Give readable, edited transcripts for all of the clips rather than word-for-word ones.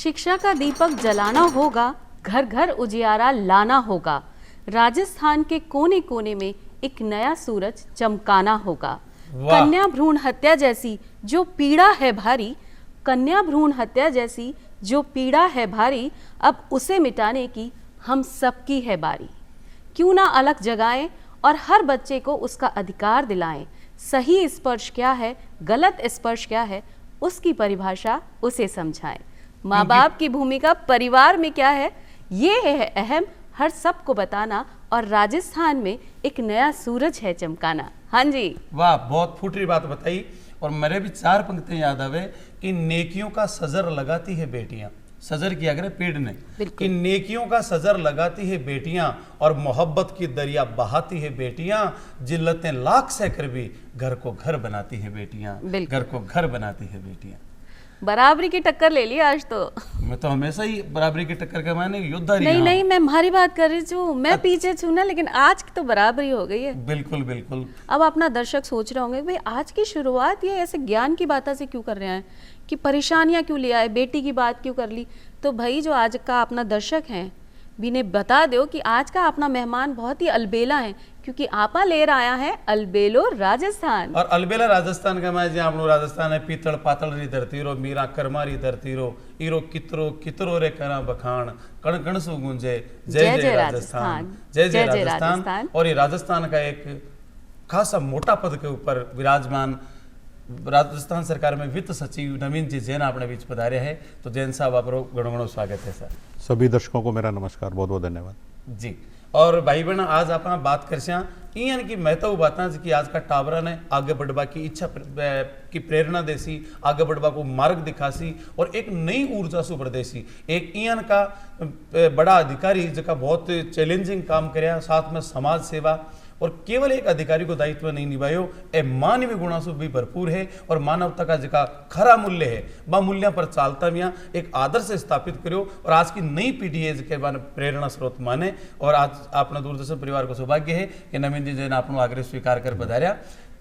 शिक्षा का दीपक जलाना होगा, घर घर उजियारा लाना होगा, राजस्थान के कोने कोने में एक नया सूरज चमकाना होगा। कन्या भ्रूण हत्या जैसी जो पीड़ा है भारी, कन्या भ्रूण हत्या जैसी जो पीड़ा है भारी, अब उसे मिटाने की हम सबकी है बारी। क्यों ना अलग जगाएं और हर बच्चे को उसका अधिकार दिलाएं। सही स्पर्श क्या है, गलत स्पर्श क्या है, उसकी परिभाषा उसे समझाएं। माँ बाप की भूमिका परिवार में क्या है, ये है अहम हर सबको बताना, और राजस्थान में एक नया सूरज है चमकाना। हाँ जी, वाह, बहुत फूटरी बात बताई। और मेरे भी चार पंक्तियां याद आवे कि नेकियों का सजर लगाती है बेटियां, सजर किया करे पेड़ ने, कि नेकियों का सजर लगाती है बेटियां और मोहब्बत की दरिया बहाती है बेटियां, जिल्लतें लाख से कर भी घर को घर बनाती है बेटियां, घर को घर बनाती है बेटियां। बराबरी की टक्कर ले ली आज तो। मैं तो हमेशा ही बराबरी की टक्कर का मैंने योद्धा रही। नहीं नहीं, मैं हमारी बात कर रही हूँ, मैं पीछे छू ना, लेकिन आज की तो बराबरी हो गई है। बिल्कुल बिल्कुल। अब अपना दर्शक सोच रहे होंगे, भाई आज की शुरुआत ये ऐसे ज्ञान की बातों से क्यों कर रहे हैं, कि परेशानियां क्यों ले आए, बेटी की बात क्यों कर ली। तो भाई जो आज का अपना दर्शक है, भी बता दो कि आज का अपना मेहमान बहुत ही अलबेला है, क्योंकि आपा लेर आया है अलबेलो राजस्थान। और अलबेला राजस्थान का मैं आपनो राजस्थान है पीतल पातल री धरती रो, मीरा कर्मा री धरती रो, ईरो कितरो कितरो रे करा बखान, कण कण सु गुंजे जय जय राजस्थान, जय जय राजस्थान। और ये राजस्थान का एक खासा मोटा पद के ऊपर विराजमान राजस्थान सरकार में वित्त सचिव नवीन जी जैन अपने बीच पधारे हैं। तो जैन साहब आपरो घणो घणो स्वागत है सर। सभी दर्शकों को मेरा नमस्कार, बहुत बहुत धन्यवाद जी। और भाई बहन, आज आप बात करसिया इन की महत्व बातें कि आज का टावरा ने आगे बढ़वा की इच्छा की प्रेरणा देसी, आगे बढ़वा को मार्ग दिखासी और एक नई ऊर्जा से प्रदेशी एक इन का बड़ा अधिकारी जिसका बहुत चैलेंजिंग काम कराया, साथ में समाज सेवा, और केवल एक अधिकारी को दायित्व नहीं निभायो, ए मानवीय गुणों से भी भरपूर है और मानवता का जिका खरा मूल्य है बा मूल्य पर चालता मिया एक आदर्श स्थापित करो। और आज की नई पीढ़ी है जिसके बारे प्रेरणा स्रोत माने। और आज अपना दूरदर्शन परिवार को सौभाग्य है कि नवीन जी जैन आपनो आग्रह स्वीकार कर पधार्या।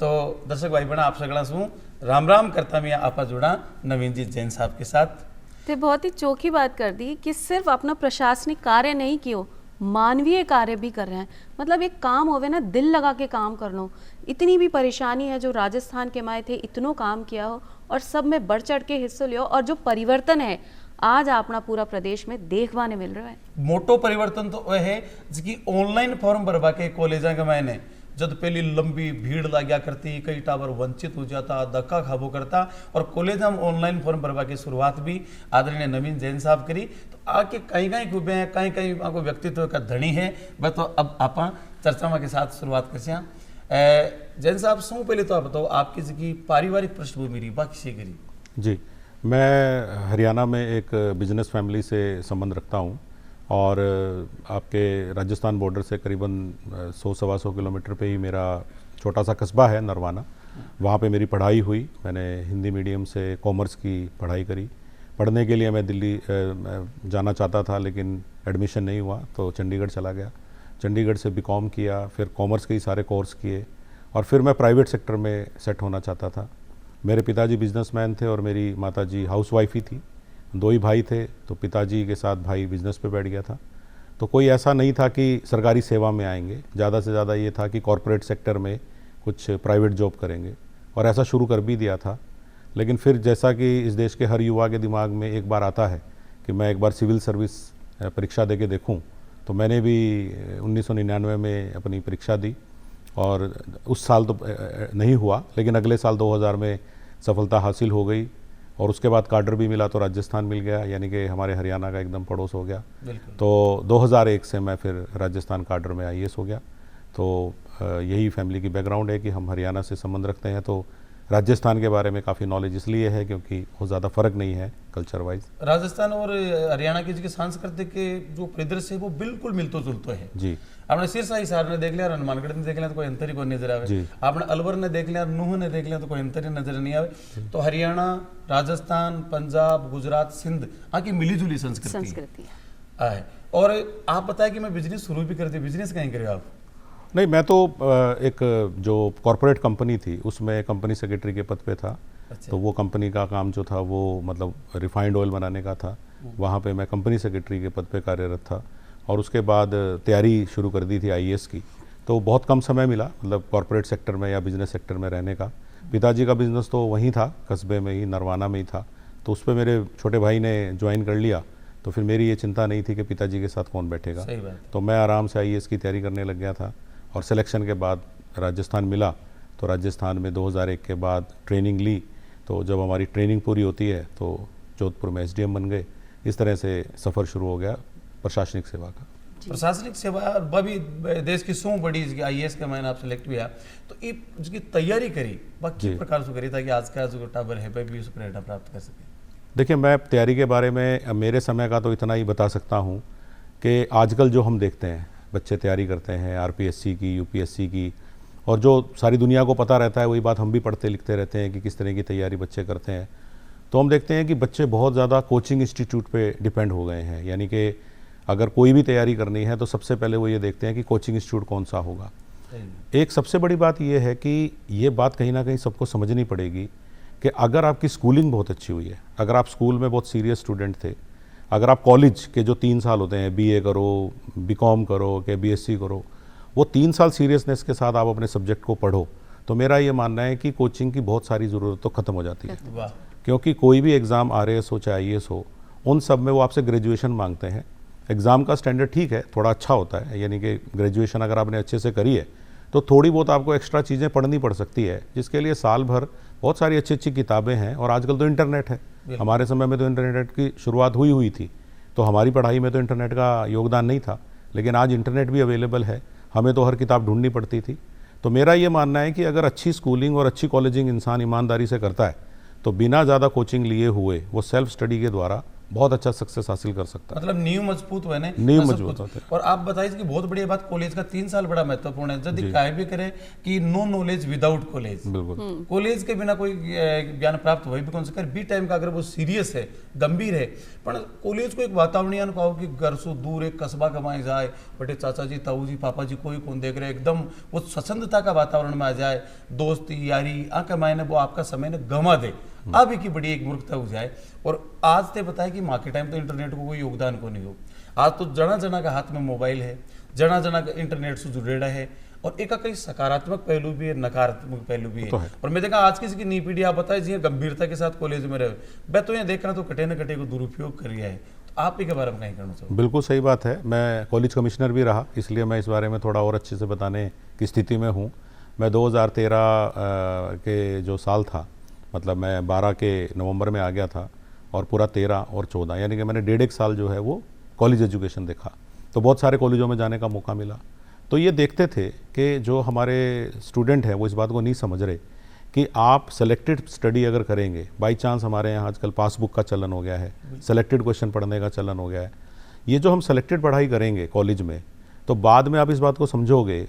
तो दर्शक भाई बहन, आप सगड़ा सू राम राम करता मिया आपा जुड़ा नवीन जी जैन साहब के साथ। तो बहुत ही चौखी बात कर दी कि सिर्फ अपना प्रशासनिक कार्य नहीं कियो, मानवीय कार्य भी कर रहे हैं। मतलब एक काम होवे ना, दिल लगा के काम कर लो। इतनी भी परेशानी है जो राजस्थान के माए थे, इतनो काम किया हो और सब में बढ़ चढ़ के हिस्सा लियो, और जो परिवर्तन है आज अपना पूरा प्रदेश में देखवाने मिल रहा है। मोटो परिवर्तन तो वह है जिसकी ऑनलाइन फॉर्म भरवा के कॉलेजा के मायने जब पहली लंबी भीड़ लाग्या करती, कई टावर वंचित हो जाता, धक्का खाबो करता, और कॉलेज हम ऑनलाइन फॉर्म भरवा की शुरुआत भी आदरणीय नवीन जैन साहब करी। तो आके कहीं कहीं खूबे हैं, कहीं कहीं आपको व्यक्तित्व का धनी है। बस तो अब आप चर्चा के साथ शुरुआत करसिया। जैन साहब सो पहले तो आप बताओ आपकी जिसकी पारिवारिक पृष्ठभूमि रही बाकी से करी। जी, मैं हरियाणा में एक बिजनेस फैमिली से संबंध रखता हूँ और आपके राजस्थान बॉर्डर से करीबन 100-125 किलोमीटर पे ही मेरा छोटा सा कस्बा है नरवाना। वहाँ पे मेरी पढ़ाई हुई। मैंने हिंदी मीडियम से कॉमर्स की पढ़ाई करी। पढ़ने के लिए मैं दिल्ली जाना चाहता था, लेकिन एडमिशन नहीं हुआ तो चंडीगढ़ चला गया। चंडीगढ़ से बीकॉम किया, फिर कॉमर्स के ही सारे कोर्स किए, और फिर मैं प्राइवेट सेक्टर में सेट होना चाहता था। मेरे पिताजी बिजनेसमैन थे और मेरी माताजी हाउसवाइफ ही थी। 2 ही भाई थे, तो पिताजी के साथ भाई बिजनेस पे बैठ गया था। तो कोई ऐसा नहीं था कि सरकारी सेवा में आएंगे, ज़्यादा से ज़्यादा ये था कि कॉरपोरेट सेक्टर में कुछ प्राइवेट जॉब करेंगे, और ऐसा शुरू कर भी दिया था। लेकिन फिर जैसा कि इस देश के हर युवा के दिमाग में एक बार आता है कि मैं एक बार सिविल सर्विस परीक्षा दे के देखूँ, तो मैंने भी 1999 में अपनी परीक्षा दी, और उस साल तो नहीं हुआ, लेकिन अगले साल 2000 में सफलता हासिल हो गई। और उसके बाद कार्डर भी मिला तो राजस्थान मिल गया, यानी कि हमारे हरियाणा का एकदम पड़ोस हो गया। तो 2001 से मैं फिर राजस्थान कार्डर में IAS हो गया। तो यही फैमिली की बैकग्राउंड है कि हम हरियाणा से संबंध रखते हैं। तो राजस्थान के बारे में काफ़ी नॉलेज इसलिए है क्योंकि बहुत ज़्यादा फर्क नहीं है कल्चर वाइज। राजस्थान और हरियाणा की जो सांस्कृतिक जो परिदृश्य है वो बिल्कुल मिलतो जुलतो है जी। आपने सिरसा हिसार ने देख लिया, हनुमानगढ़ ने देख लिया तो कोई अंतर ही कोई नजर आवे। आपने अलवर ने देख लिया, नूह ने देख लिया तो कोई अंतर ही नजर नहीं आवे। तो हरियाणा, राजस्थान, पंजाब, गुजरात, सिंध आकी मिलीजुली संस्कृति है। और आप बताए कि मैं बिजनेस शुरू भी कर दी, बिजनेस कहीं करे आप? नहीं, मैं तो एक जो कॉरपोरेट कंपनी थी उसमें कंपनी सेक्रेटरी के पद पे था। अच्छा। तो वो कंपनी का काम जो था वो मतलब रिफाइंड ऑयल बनाने का था। वहाँ पे मैं कंपनी सेक्रेटरी के पद पे कार्यरत था और उसके बाद तैयारी शुरू कर दी थी आईएएस की। तो बहुत कम समय मिला मतलब कॉरपोरेट सेक्टर में या बिजनेस सेक्टर में रहने का। पिताजी का बिजनेस तो वहीं था, कस्बे में ही, नरवाना में ही था, तो उस पर मेरे छोटे भाई ने ज्वाइन कर लिया। तो फिर मेरी ये चिंता नहीं थी कि पिताजी के साथ कौन बैठेगा, सही बात है। तो मैं आराम से आईएएस की तैयारी करने लग गया था। और सिलेक्शन के बाद राजस्थान मिला, तो राजस्थान में 2001 के बाद ट्रेनिंग ली। तो जब हमारी ट्रेनिंग पूरी होती है तो जोधपुर में एसडीएम बन गए। इस तरह से सफ़र शुरू हो गया प्रशासनिक सेवा का। प्रशासनिक सेवा भी देश की सौ बड़ी इसकी आईएएस के मैंने आप सिलेक्ट हुआ, तो ये इसकी तैयारी करी बाकी जी। प्रकार से करी ताकि आज का जो टाबर है वह भी उस प्रेरणा प्राप्त कर सके। देखिए, मैं तैयारी के बारे में मेरे समय का तो इतना ही बता सकता हूँ कि आजकल जो हम देखते हैं बच्चे तैयारी करते हैं आरपीएससी की, यूपीएससी की, और जो सारी दुनिया को पता रहता है वही बात हम भी पढ़ते लिखते रहते हैं कि किस तरह की तैयारी बच्चे करते हैं। तो हम देखते हैं कि बच्चे बहुत ज़्यादा कोचिंग इंस्टीट्यूट पे डिपेंड हो गए हैं। यानी कि अगर कोई भी तैयारी करनी है तो सबसे पहले वो ये देखते हैं कि कोचिंग इंस्टीट्यूट कौन सा होगा। एक सबसे बड़ी बात ये है कि ये बात कहीं ना कहीं सबको समझनी पड़ेगी कि अगर आपकी स्कूलिंग बहुत अच्छी हुई है, अगर आप स्कूल में बहुत सीरियस स्टूडेंट थे, अगर आप कॉलेज के जो 3 साल होते हैं, बीए करो, बीकॉम करो कि बीएससी करो, वो 3 साल सीरियसनेस के साथ आप अपने सब्जेक्ट को पढ़ो, तो मेरा ये मानना है कि कोचिंग की बहुत सारी ज़रूरत तो ख़त्म हो जाती है। वाह। क्योंकि कोई भी एग्ज़ाम आरएएस हो चाहे आईएएस हो, उन सब में वो आपसे ग्रेजुएशन मांगते हैं। एग्ज़ाम का स्टैंडर्ड ठीक है, थोड़ा अच्छा होता है, यानी कि ग्रेजुएशन अगर आपने अच्छे से करी है तो थोड़ी बहुत आपको एक्स्ट्रा चीज़ें पढ़नी पड़ सकती है, जिसके लिए साल भर बहुत सारी अच्छी अच्छी किताबें हैं। और आजकल तो इंटरनेट है, हमारे समय में तो इंटरनेट की शुरुआत हुई थी, तो हमारी पढ़ाई में तो इंटरनेट का योगदान नहीं था, लेकिन आज इंटरनेट भी अवेलेबल है, हमें तो हर किताब ढूंढनी पड़ती थी। तो मेरा ये मानना है कि अगर अच्छी स्कूलिंग और अच्छी कॉलेजिंग इंसान ईमानदारी से करता है तो बिना ज़्यादा कोचिंग लिए हुए वो सेल्फ स्टडी के द्वारा बहुत अच्छा सक्सेस हासिल कर सकता है। मतलब नींव मजबूत हुए ने, नींव सब मजबूत कुछ। होते हैं। और आप बताइए कि बहुत बढ़िया बात, कॉलेज का 3 साल बड़ा महत्वपूर्ण है। यदि काय भी करे कि नो नॉलेज विदाउट कॉलेज, बिल्कुल कॉलेज के बिना कोई ज्ञान प्राप्त हो भी कौन से कर बी टाइम का अगर वो सीरियस है, गंभीर है, पर कॉलेज को एक वातावरण कहो कि घर से दूर एक कस्बा कमाए जाए, बटे चाचा जी, ताऊ जी, पापा जी कोई कौन देख रहे, एकदम वो स्वच्छंदता का वातावरण में आ जाए, दोस्ती यारी आ कमाए ने वो आपका समय ने गंवा दे, अब की बड़ी एक मूर्खता हो जाए। और आज ते बताया कि माँ के टाइम तो इंटरनेट को कोई योगदान को नहीं हो, आज तो जना जना का हाथ में मोबाइल है, जना जना का इंटरनेट से जुड़ेड़ा है, और एक कई सकारात्मक पहलू भी है, नकारात्मक पहलू भी है। तो है। और मैं देखा आज किसी की नई पीढ़ी आप बताए जी गंभीरता के साथ कॉलेज में रहे, मैं तो ये देखना तो कटे न कटे को दुरुपयोग कर रहा है, तो आप ही के बारे में कहीं करना चाहूँ। बिल्कुल सही बात है। मैं कॉलेज कमिश्नर भी रहा, इसलिए मैं इस बारे में थोड़ा और अच्छे से बताने की स्थिति में हूँ। मैं 2013 के जो साल था, मतलब मैं 12 के नवंबर में आ गया था और पूरा 13 और 14 यानी कि मैंने 1.5 साल जो है वो कॉलेज एजुकेशन देखा। तो बहुत सारे कॉलेजों में जाने का मौका मिला। तो ये देखते थे कि जो हमारे स्टूडेंट हैं वो इस बात को नहीं समझ रहे कि आप सेलेक्टेड स्टडी अगर करेंगे, बाई चांस हमारे यहाँ आजकल पासबुक का चलन हो गया है, सेलेक्टेड क्वेश्चन पढ़ने का चलन हो गया है, ये जो हम सेलेक्टेड पढ़ाई करेंगे कॉलेज में, तो बाद में आप इस बात को समझोगे,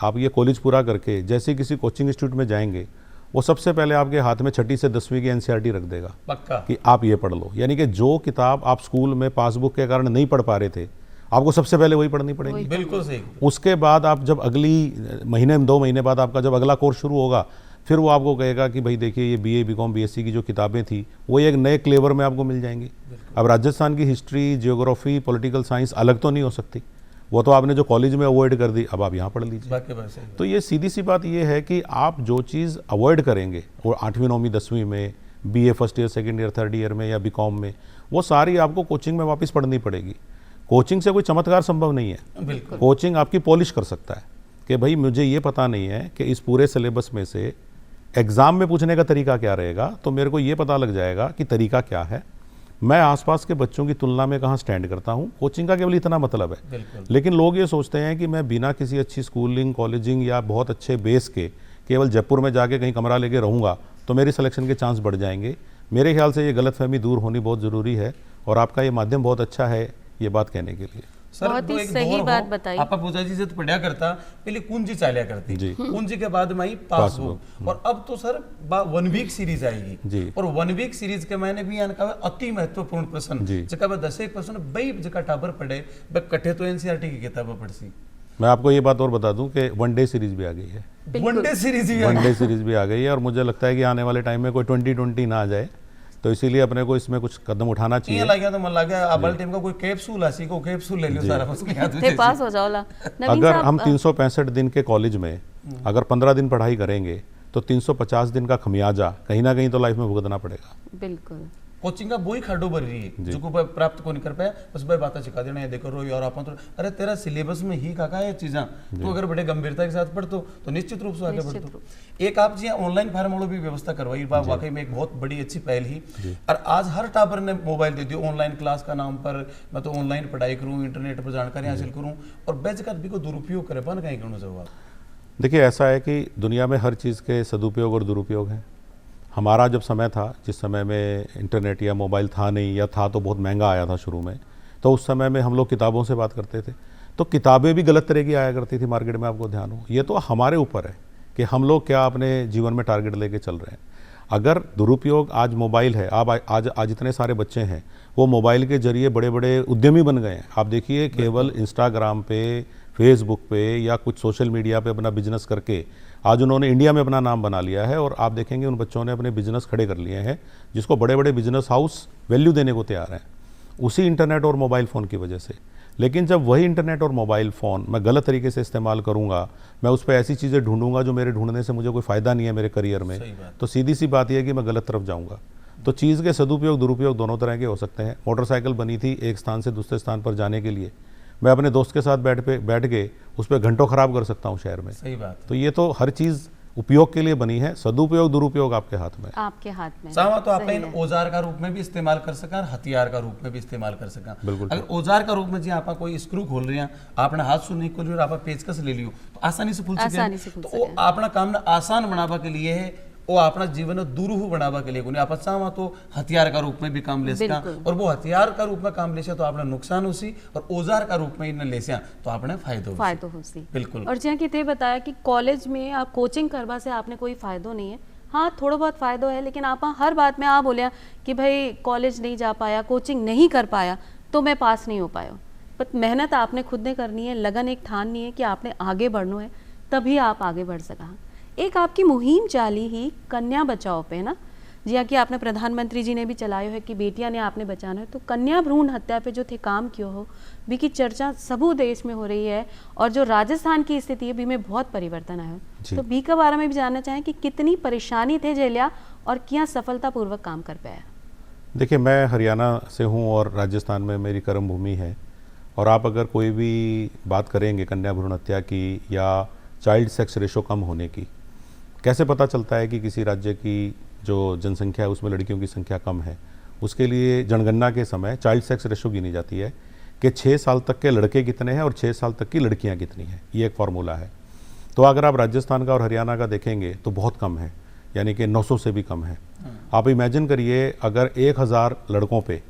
आप ये कॉलेज पूरा करके जैसे किसी कोचिंग इंस्टीट्यूट में जाएंगे, वो सबसे पहले आपके हाथ में 6ठी से 10वीं की एनसीईआरटी रख देगा पक्का कि आप ये पढ़ लो। यानी कि जो किताब आप स्कूल में पासबुक के कारण नहीं पढ़ पा रहे थे, आपको सबसे पहले वही पढ़नी पड़ेगी। बिल्कुल सही। उसके बाद आप जब अगली महीने में 2 महीने बाद आपका जब अगला कोर्स शुरू होगा, फिर वो आपको कहेगा कि भाई देखिए ये बीए, बीकॉम, बीएससी की जो किताबें थी वो एक नए क्लेवर में आपको मिल जाएंगी। अब राजस्थान की हिस्ट्री, जियोग्राफी, पॉलिटिकल साइंस अलग तो नहीं हो सकती, वो तो आपने जो कॉलेज में अवॉइड कर दी, अब आप यहाँ पढ़ लीजिए। बाकी बात सही। तो ये सीधी सी बात ये है कि आप जो चीज़ अवॉइड करेंगे और 8वीं 9वीं 10वीं में, BA first year, second year, third year में या बीकॉम में, वो सारी आपको कोचिंग में वापस पढ़नी पड़ेगी। कोचिंग से कोई चमत्कार संभव नहीं है। बिल्कुल। कोचिंग आपकी पॉलिश कर सकता है कि भाई मुझे ये पता नहीं है कि इस पूरे सिलेबस में से एग्ज़ाम में पूछने का तरीका क्या रहेगा, तो मेरे को ये पता लग जाएगा कि तरीका क्या है, मैं आसपास के बच्चों की तुलना में कहाँ स्टैंड करता हूँ। कोचिंग का केवल इतना मतलब है। बिल्कुल। लेकिन लोग ये सोचते हैं कि मैं बिना किसी अच्छी स्कूलिंग, कॉलेजिंग या बहुत अच्छे बेस के केवल जयपुर में जाके कहीं कमरा लेके रहूँगा तो मेरी सिलेक्शन के चांस बढ़ जाएंगे। मेरे ख्याल से ये गलतफहमी दूर होनी बहुत ज़रूरी है, और आपका ये माध्यम बहुत अच्छा है ये बात कहने के लिए। सर बहुत ही वो एक सही दौर हो, बात बताई। आपा पूजा जी से तो पढ़ा करता, पहले कुंजी चालिया करती जी। कुंजी के बाद में आई पासबुक, और अब तो सर 1 वीक सीरीज आएगी जी। और 1 वीक सीरीज के मैंने भी यानी कहा अति महत्वपूर्ण प्रश्न जी। जका 10 प्रश्न बई जका टाबर पढ़े बे कटे तो एनसीईआरटी की किताबें पढ़सी, मैं आपको ये बात और बता दूं कि वनडे सीरीज भी आ गई है। वनडे सीरीज ही है। वनडे सीरीज भी आ गई है और मुझे लगता है कि आने वाले टाइम में कोई 2020 ना आ जाए, तो इसीलिए अपने को इसमें कुछ कदम उठाना ये चाहिए। लग गया तो मन लग गया अब टीम का कोई कैप्सूल आसी को कैप्सूल ले लियो सारा उसके हाथ थे पास हो जाओ ला। नवीन अगर साहब, हम 365 दिन के कॉलेज में अगर 15 दिन पढ़ाई करेंगे तो 350 दिन का खमियाजा कहीं ना कहीं तो लाइफ में भुगतना पड़ेगा। बिल्कुल कोचिंग का वही खाडो भर रही है जो को प्राप्त को नहीं कर पाया, बस भाई बातें सिखा देना है, देखो रो यार अपन तो अरे तेरा सिलेबस में ही काका ये चीज़ें तो अगर बड़े गंभीरता के साथ पढ़तो तो निश्चित रूप से आगे बढ़तो। एक आप जी ऑनलाइन फार्म वालों भी व्यवस्था करवाई, वाकई में एक बहुत बड़ी अच्छी पहल ही। और आज हर टाबर ने मोबाइल दे दियो ऑनलाइन क्लास का नाम पर, मैं तो ऑनलाइन पढ़ाई करूँ, इंटरनेट पर जानकारी हासिल करूँ और बेचकर भी को दुरुपयोग करे पान कहीं करूँ जवाब। देखिए ऐसा है कि दुनिया में हर चीज़ के सदुपयोग और दुरुपयोग हैं। हमारा जब समय था, जिस समय में इंटरनेट या मोबाइल था नहीं या था तो बहुत महंगा आया था शुरू में, तो उस समय में हम लोग किताबों से बात करते थे, तो किताबें भी गलत तरह की आया करती थी मार्केट में, आपको ध्यान हो। ये तो हमारे ऊपर है कि हम लोग क्या अपने जीवन में टारगेट लेके चल रहे हैं। अगर दुरुपयोग आज मोबाइल है, आप आज इतने सारे बच्चे हैं वो मोबाइल के जरिए बड़े बड़े उद्यमी बन गए हैं। आप देखिए केवल इंस्टाग्राम पे, फेसबुक पे या कुछ सोशल मीडिया पे अपना बिजनेस करके आज उन्होंने इंडिया में अपना नाम बना लिया है और आप देखेंगे उन बच्चों ने अपने बिजनेस खड़े कर लिए हैं जिसको बड़े बड़े बिजनेस हाउस वैल्यू देने को तैयार हैं, उसी इंटरनेट और मोबाइल फ़ोन की वजह से। लेकिन जब वही इंटरनेट और मोबाइल फ़ोन मैं गलत तरीके से इस्तेमाल करूंगा, मैं उस पर ऐसी चीज़ें ढूंढूंगा जो मेरे ढूंढने से मुझे कोई फ़ायदा नहीं है मेरे करियर में, तो सीधी सी बात यह है कि मैं गलत तरफ जाऊँगा। तो चीज़ के सदुपयोग दुरुपयोग दोनों तरह के हो सकते हैं। मोटरसाइकिल बनी थी एक स्थान से दूसरे स्थान पर जाने के लिए, मैं अपने दोस्त के साथ बैठ के उस पर घंटों खराब कर सकता हूँ शहर में। सही बात। तो ये तो हर चीज़ उपयोग के लिए बनी है, सदुपयोग दुरुपयोग आपके हाथ में। आपके हाथ में सामा तो आप इन औजार का रूप में भी इस्तेमाल कर सका, हथियार का रूप में भी इस्तेमाल कर सका। बिल्कुल। अगर औजार का रूप में जी आप कोई स्क्रू खोल रहे हैं, आपने हाथ से नहीं खोल रहे और आप पेचकस ले लियो तो आसानी से खुल सके। तो वो अपना काम ना आसान बनावा के लिए है, वो अपना जीवन दुरूह बनावा के लिए आप चाहवा तो हथियार का रूप में भी काम ले सका, और वो हथियार का रूप में काम ले तो आपने नुकसान होसी, और औजार का रूप में इन्हें ले तो आपने फायदो होसी। बिल्कुल। और जैसे कि ते बताया कि कॉलेज में आप कोचिंग करवा से आपने कोई फायदो नहीं है, हाँ थोड़ा बहुत फायदो है, लेकिन आप हर बात में आप बोलिया कि भाई कॉलेज नहीं जा पाया, कोचिंग नहीं कर पाया तो मैं पास नहीं हो पाया। पर मेहनत आपने खुद ने करनी है, लगन एक ठाननी है कि आपने आगे बढ़ना है, तभी आप आगे बढ़ सका। एक आपकी मुहिम चाली ही कन्या बचाओ पे ना, जिया कि आपने प्रधानमंत्री जी ने भी चलायो है कि बेटियां ने आपने बचाना है, तो कन्या भ्रूण हत्या पे जो थे काम क्यों हो भी की चर्चा सबू देश में हो रही है, और जो राजस्थान की स्थिति है भी में बहुत परिवर्तन आया। तो बी के बारे में भी जानना चाहें कि कितनी परेशानी थे जेलिया और क्या सफलतापूर्वक काम कर पाया। देखिए मैं हरियाणा से हूँ और राजस्थान में मेरी कर्म भूमि है, और आप अगर कोई भी बात करेंगे कन्या भ्रूण हत्या की या चाइल्ड सेक्स रेशो कम होने की, कैसे पता चलता है कि किसी राज्य की जो जनसंख्या है उसमें लड़कियों की संख्या कम है? उसके लिए जनगणना के समय चाइल्ड सेक्स रेशो गिनी जाती है कि 6 साल तक के लड़के कितने हैं और 6 साल तक की लड़कियां कितनी हैं, ये एक फार्मूला है। तो अगर आप राजस्थान का और हरियाणा का देखेंगे तो बहुत कम है, यानी कि 900 से भी कम है। आप इमेजिन करिए अगर 1000 लड़कों पे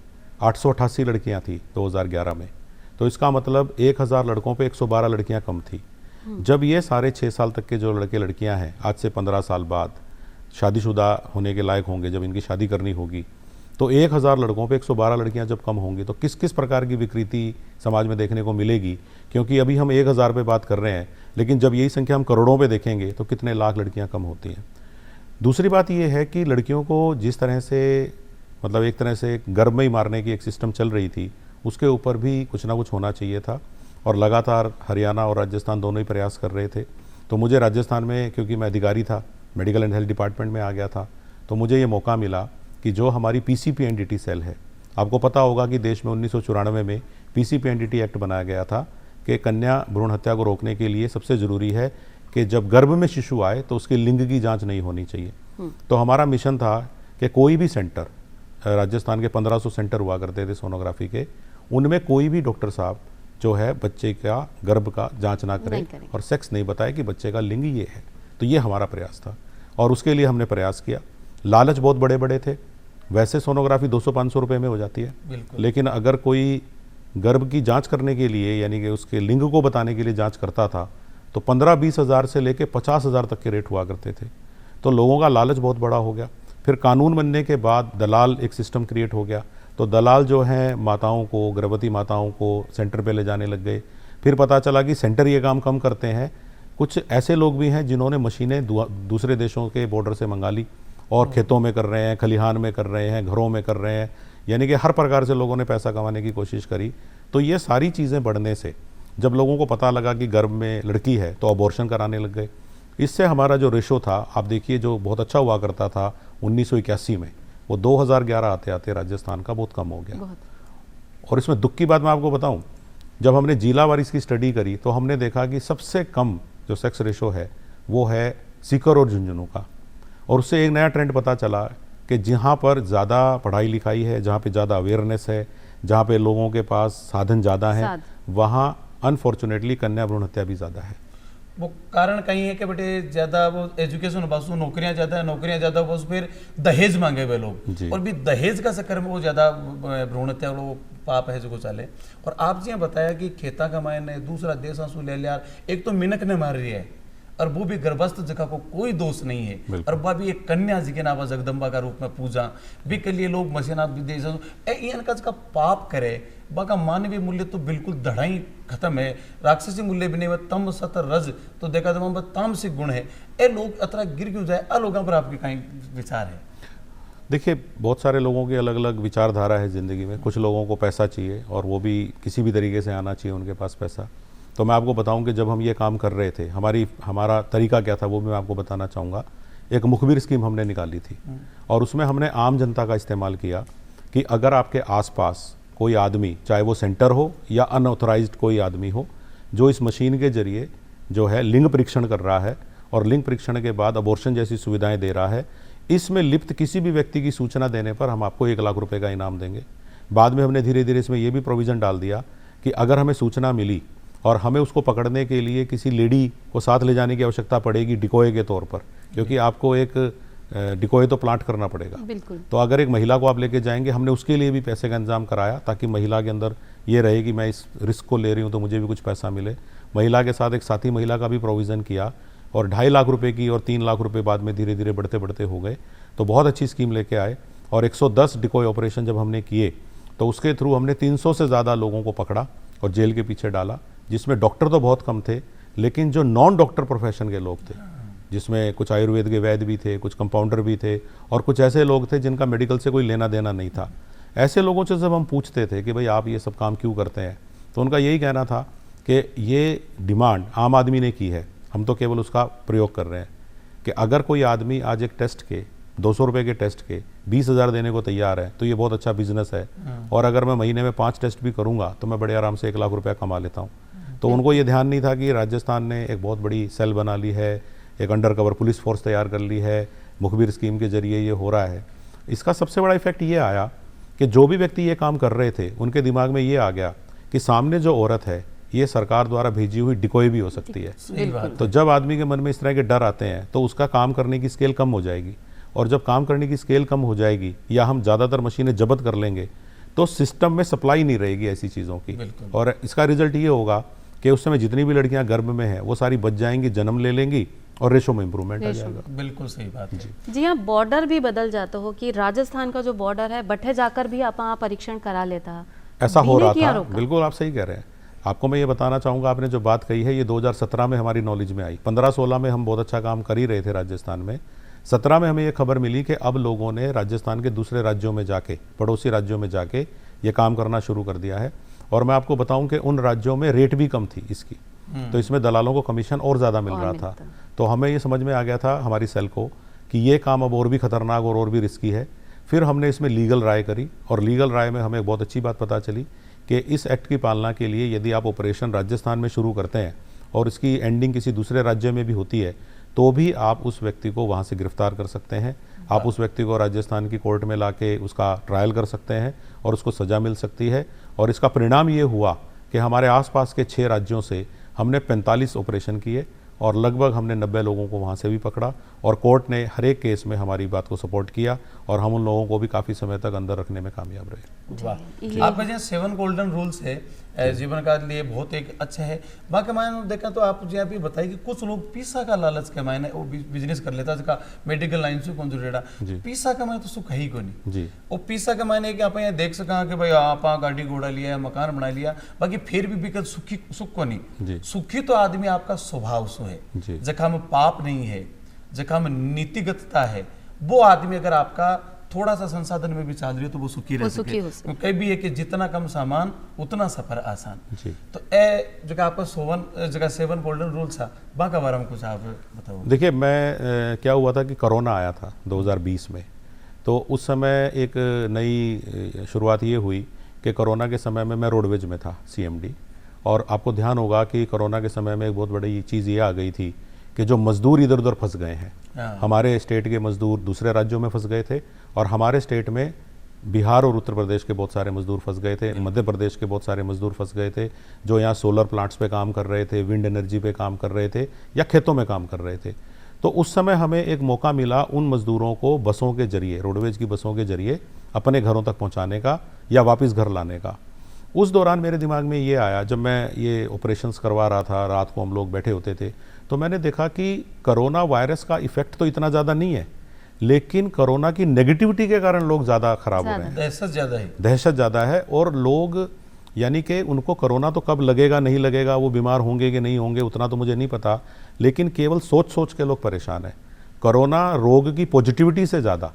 888 लड़कियां थी 2011 में, तो इसका मतलब 1000 लड़कों पे 112 लड़कियां कम थी। जब ये सारे 6 साल तक के जो लड़के लड़कियां हैं आज से 15 साल बाद शादीशुदा होने के लायक होंगे, जब इनकी शादी करनी होगी, तो 1000 लड़कों पे 112 लड़कियां जब कम होंगी तो किस किस प्रकार की विकृति समाज में देखने को मिलेगी। क्योंकि अभी हम 1000 पे बात कर रहे हैं, लेकिन जब यही संख्या हम करोड़ों पे देखेंगे तो कितने लाख लड़कियां कम होती हैं। दूसरी बात ये है कि लड़कियों को जिस तरह से मतलब एक तरह से गर्भ में ही मारने की एक सिस्टम चल रही थी, उसके ऊपर भी कुछ ना कुछ होना चाहिए था, और लगातार हरियाणा और राजस्थान दोनों ही प्रयास कर रहे थे। तो मुझे राजस्थान में, क्योंकि मैं अधिकारी था, मेडिकल एंड हेल्थ डिपार्टमेंट में आ गया था, तो मुझे ये मौका मिला कि जो हमारी पीसीपीएनडीटी सेल है, आपको पता होगा कि देश में 1994 में पीसीपीएनडीटी एक्ट बनाया गया था कि कन्या भ्रूण हत्या को रोकने के लिए सबसे ज़रूरी है कि जब गर्भ में शिशु आए तो उसके लिंग की जाँच नहीं होनी चाहिए। तो हमारा मिशन था कि कोई भी सेंटर, राजस्थान के 1500 सेंटर हुआ करते थे सोनोग्राफी के, उनमें कोई भी डॉक्टर साहब जो है बच्चे का गर्भ का जांच ना करें और सेक्स नहीं बताए कि बच्चे का लिंग ये है। तो ये हमारा प्रयास था और उसके लिए हमने प्रयास किया। लालच बहुत बड़े बड़े थे, वैसे सोनोग्राफी 200-500 रुपये में हो जाती है, लेकिन अगर कोई गर्भ की जांच करने के लिए यानी कि उसके लिंग को बताने के लिए जांच करता था तो 15-20 हज़ार से लेके 50 हज़ार तक के रेट हुआ करते थे। तो लोगों का लालच बहुत बड़ा हो गया। फिर कानून बनने के बाद दलाल एक सिस्टम क्रिएट हो गया, तो दलाल जो हैं माताओं को, गर्भवती माताओं को सेंटर पे ले जाने लग गए। फिर पता चला कि सेंटर ये काम कम करते हैं। कुछ ऐसे लोग भी हैं जिन्होंने मशीनें दूसरे देशों के बॉर्डर से मंगा ली और खेतों में कर रहे हैं, खलिहान में कर रहे हैं, घरों में कर रहे हैं, यानी कि हर प्रकार से लोगों ने पैसा कमाने की कोशिश करी। तो ये सारी चीज़ें बढ़ने से जब लोगों को पता लगा कि गर्भ में लड़की है तो अबॉर्शन कराने लग गए। इससे हमारा जो रेशो था, आप देखिए, जो बहुत अच्छा हुआ करता था 1981 में, वो 2011 आते आते राजस्थान का बहुत कम हो गया। और इसमें दुख की बात मैं आपको बताऊं, जब हमने जिलावार इसकी स्टडी करी तो हमने देखा कि सबसे कम जो सेक्स रेशो है वो है सीकर और झुंझुनू का। और उससे एक नया ट्रेंड पता चला कि जहाँ पर ज़्यादा पढ़ाई लिखाई है, जहाँ पे ज़्यादा अवेयरनेस है, जहाँ पे लोगों के पास साधन ज़्यादा है, वहाँ अनफॉर्चुनेटली कन्या भ्रूण हत्या भी ज़्यादा है। वो कारण कहीं है कि बेटे ज्यादा वो एजुकेशन बसु नौकरियां ज्यादा है, नौकरियां ज्यादा बस फिर दहेज मांगे हुए लोग, और भी दहेज का चक्कर में वो ज्यादा भ्रूण हत्या वो पाप है जो चले। और आप जी बताया कि खेता कमाए ने दूसरा देश आंसू ले लिया, एक तो मिनक ने मार रही है और वो भी गर्भस्थ जगह को कोई दोष नहीं है, और वह भी एक कन्या जी के नाम जगदम्बा का रूप में पूजा भी के लिए लोग मसीना विदेश का पाप करे। बाका मानवीय मूल्य तो बिल्कुल धड़ाई खत्म है, राक्षसी मूल्य भी नहीं, तम सत रज तो देखा तो तामसिक गुण है। ए लोग अतरा गिर क्यों जाए, लोगों पर आपके कहीं विचार है? देखिए, बहुत सारे लोगों की अलग अलग विचारधारा है ज़िंदगी में। कुछ लोगों को पैसा चाहिए और वो भी किसी भी तरीके से आना चाहिए उनके पास पैसा। तो मैं आपको बताऊं कि जब हम ये काम कर रहे थे, हमारा तरीका क्या था वो भी मैं आपको बताना चाहूँगा। एक मुखबिर स्कीम हमने निकाली थी और उसमें हमने आम जनता का इस्तेमाल किया कि अगर आपके आसपास कोई आदमी, चाहे वो सेंटर हो या अनऑथराइज्ड कोई आदमी हो, जो इस मशीन के जरिए जो है लिंग परीक्षण कर रहा है और लिंग परीक्षण के बाद अबॉर्शन जैसी सुविधाएं दे रहा है, इसमें लिप्त किसी भी व्यक्ति की सूचना देने पर हम आपको 1 लाख रुपए का इनाम देंगे। बाद में हमने धीरे धीरे इसमें यह भी प्रोविज़न डाल दिया कि अगर हमें सूचना मिली और हमें उसको पकड़ने के लिए किसी लेडी को साथ ले जाने की आवश्यकता पड़ेगी डिकोय के तौर पर, क्योंकि आपको एक डिकोय तो प्लांट करना पड़ेगा। बिल्कुल। तो अगर एक महिला को आप लेके जाएंगे, हमने उसके लिए भी पैसे का इंतजाम कराया ताकि महिला के अंदर ये रहे कि मैं इस रिस्क को ले रही हूँ तो मुझे भी कुछ पैसा मिले। महिला के साथ एक साथी महिला का भी प्रोविज़न किया और 2.5 लाख रुपए की और 3 लाख रुपए बाद में धीरे धीरे बढ़ते बढ़ते हो गए। तो बहुत अच्छी स्कीम लेके आए और 110 डिकोय ऑपरेशन जब हमने किए तो उसके थ्रू हमने 300 से ज़्यादा लोगों को पकड़ा और जेल के पीछे डाला, जिसमें डॉक्टर तो बहुत कम थे, लेकिन जो नॉन डॉक्टर प्रोफेशन के लोग थे, जिसमें कुछ आयुर्वेद के वैद्य भी थे, कुछ कंपाउंडर भी थे और कुछ ऐसे लोग थे जिनका मेडिकल से कोई लेना देना नहीं था। ऐसे लोगों से जब हम पूछते थे कि भाई आप ये सब काम क्यों करते हैं, तो उनका यही कहना था कि ये डिमांड आम आदमी ने की है, हम तो केवल उसका प्रयोग कर रहे हैं। कि अगर कोई आदमी आज एक टेस्ट के 200 रुपये के टेस्ट के 20,000 देने को तैयार है तो ये बहुत अच्छा बिजनेस है, और अगर मैं महीने में 5 टेस्ट भी करूँगा तो मैं बड़े आराम से 1 लाख रुपया कमा लेता हूँ। तो उनको ये ध्यान नहीं था कि राजस्थान ने एक बहुत बड़ी सेल बना ली है, एक अंडर कवर पुलिस फोर्स तैयार कर ली है, मुखबिर स्कीम के जरिए ये हो रहा है। इसका सबसे बड़ा इफेक्ट ये आया कि जो भी व्यक्ति ये काम कर रहे थे उनके दिमाग में ये आ गया कि सामने जो औरत है ये सरकार द्वारा भेजी हुई डिकोय भी हो सकती है। तो जब आदमी के मन में इस तरह के डर आते हैं तो उसका काम करने की स्केल कम हो जाएगी, और जब काम करने की स्केल कम हो जाएगी या हम ज़्यादातर मशीनें जब्त कर लेंगे तो सिस्टम में सप्लाई नहीं रहेगी ऐसी चीज़ों की, और इसका रिजल्ट ये होगा कि उस समय जितनी भी लड़कियां गर्भ में हैं वो सारी बच जाएंगी, जन्म ले लेंगी और रेशो में इंप्रूवमेंट आ जाएगा। बिल्कुल सही बात है। जी हाँ, बॉर्डर भी बदल जाता हो कि राजस्थान का जो बॉर्डर है बट्ठे जाकर भी आप परीक्षण करा लेता है, ऐसा हो रहा था। बिल्कुल आप सही कह रहे हैं। आपको मैं ये बताना चाहूँगा, आपने जो बात कही है ये 2017 में हमारी नॉलेज में आई। 15-16 में हम बहुत अच्छा काम कर ही रहे थे राजस्थान में। 17 में हमें ये खबर मिली कि अब लोगों ने राजस्थान के दूसरे राज्यों में जाके, पड़ोसी राज्यों में जाके ये काम करना शुरू कर दिया है। और मैं आपको बताऊं कि उन राज्यों में रेट भी कम थी इसकी, तो इसमें दलालों को कमीशन और ज़्यादा मिल रहा था। तो हमें ये समझ में आ गया था हमारी सेल को कि ये काम अब और भी खतरनाक और भी रिस्की है। फिर हमने इसमें लीगल राय करी और लीगल राय में हमें एक बहुत अच्छी बात पता चली कि इस एक्ट की पालना के लिए यदि आप ऑपरेशन राजस्थान में शुरू करते हैं और इसकी एंडिंग किसी दूसरे राज्य में भी होती है तो भी आप उस व्यक्ति को वहाँ से गिरफ्तार कर सकते हैं। आप उस व्यक्ति को राजस्थान की कोर्ट में लाके उसका ट्रायल कर सकते हैं और उसको सज़ा मिल सकती है। और इसका परिणाम ये हुआ कि हमारे आसपास के 6 राज्यों से हमने 45 ऑपरेशन किए और लगभग हमने 90 लोगों को वहाँ से भी पकड़ा और कोर्ट ने हर एक केस में हमारी बात को सपोर्ट किया और हम उन लोगों को भी काफ़ी समय तक अंदर रखने में कामयाब रहे। वाह, आपका जो 7 गोल्डन रूल्स है जीवन का लिए बहुत एक अच्छा है। बाकी मैंने देखा तो आप जो भी बताइए कि कुछ लोग पैसा का लालच के मायने वो बिजनेस कर लेता है, मेडिकल लाइन से कौन जुड़ेड़ा, पैसा का मायने तो सुख है ही को नहीं जी। वो पैसा का मायने कि आप यहाँ देख सका कि भाई आप गाड़ी घोड़ा लिया, मकान बना लिया, बाकी फिर भी बिकट सुख को नहीं। सुखी तो आदमी आपका स्वभाव सो है, जखा में पाप नहीं है, जखा में नीतिगतता है, वो आदमी अगर आपका थोड़ा सा संसाधन में भी चाल रही हो तो वो सुखी रह सके। कई भी है कि जितना कम सामान उतना सफर आसान। तो ए जगह आपका 7 गोल्डन रूल्स था, बाका बारे में कुछ आप बताओ। देखिए, मैं क्या हुआ था कि कोरोना आया था 2020 में, तो उस समय एक नई शुरुआत ये हुई कि कोरोना के समय में मैं रोडवेज में था CMD, और आपको ध्यान होगा कि कोरोना के समय में एक बहुत बड़ी चीज़ ये आ गई थी कि जो मजदूर इधर उधर फंस गए हैं, हमारे स्टेट के मजदूर दूसरे राज्यों में फंस गए थे और हमारे स्टेट में बिहार और उत्तर प्रदेश के बहुत सारे मजदूर फंस गए थे, मध्य प्रदेश के बहुत सारे मजदूर फंस गए थे जो यहाँ सोलर प्लांट्स पे काम कर रहे थे, विंड एनर्जी पे काम कर रहे थे या खेतों में काम कर रहे थे। तो उस समय हमें एक मौका मिला उन मजदूरों को बसों के जरिए, रोडवेज की बसों के जरिए अपने घरों तक पहुँचाने का या वापस घर लाने का। उस दौरान मेरे दिमाग में ये आया, जब मैं ये ऑपरेशंस करवा रहा था, रात को हम लोग बैठे होते थे, तो मैंने देखा कि कोरोना वायरस का इफेक्ट तो इतना ज़्यादा नहीं है, लेकिन कोरोना की नेगेटिविटी के कारण लोग ज़्यादा खराब हो रहे हैं, दहशत ज़्यादा है। और लोग यानी कि उनको कोरोना तो कब लगेगा नहीं लगेगा, वो बीमार होंगे कि नहीं होंगे उतना तो मुझे नहीं पता, लेकिन केवल सोच सोच के लोग परेशान हैं। कोरोना रोग की पॉजिटिविटी से ज़्यादा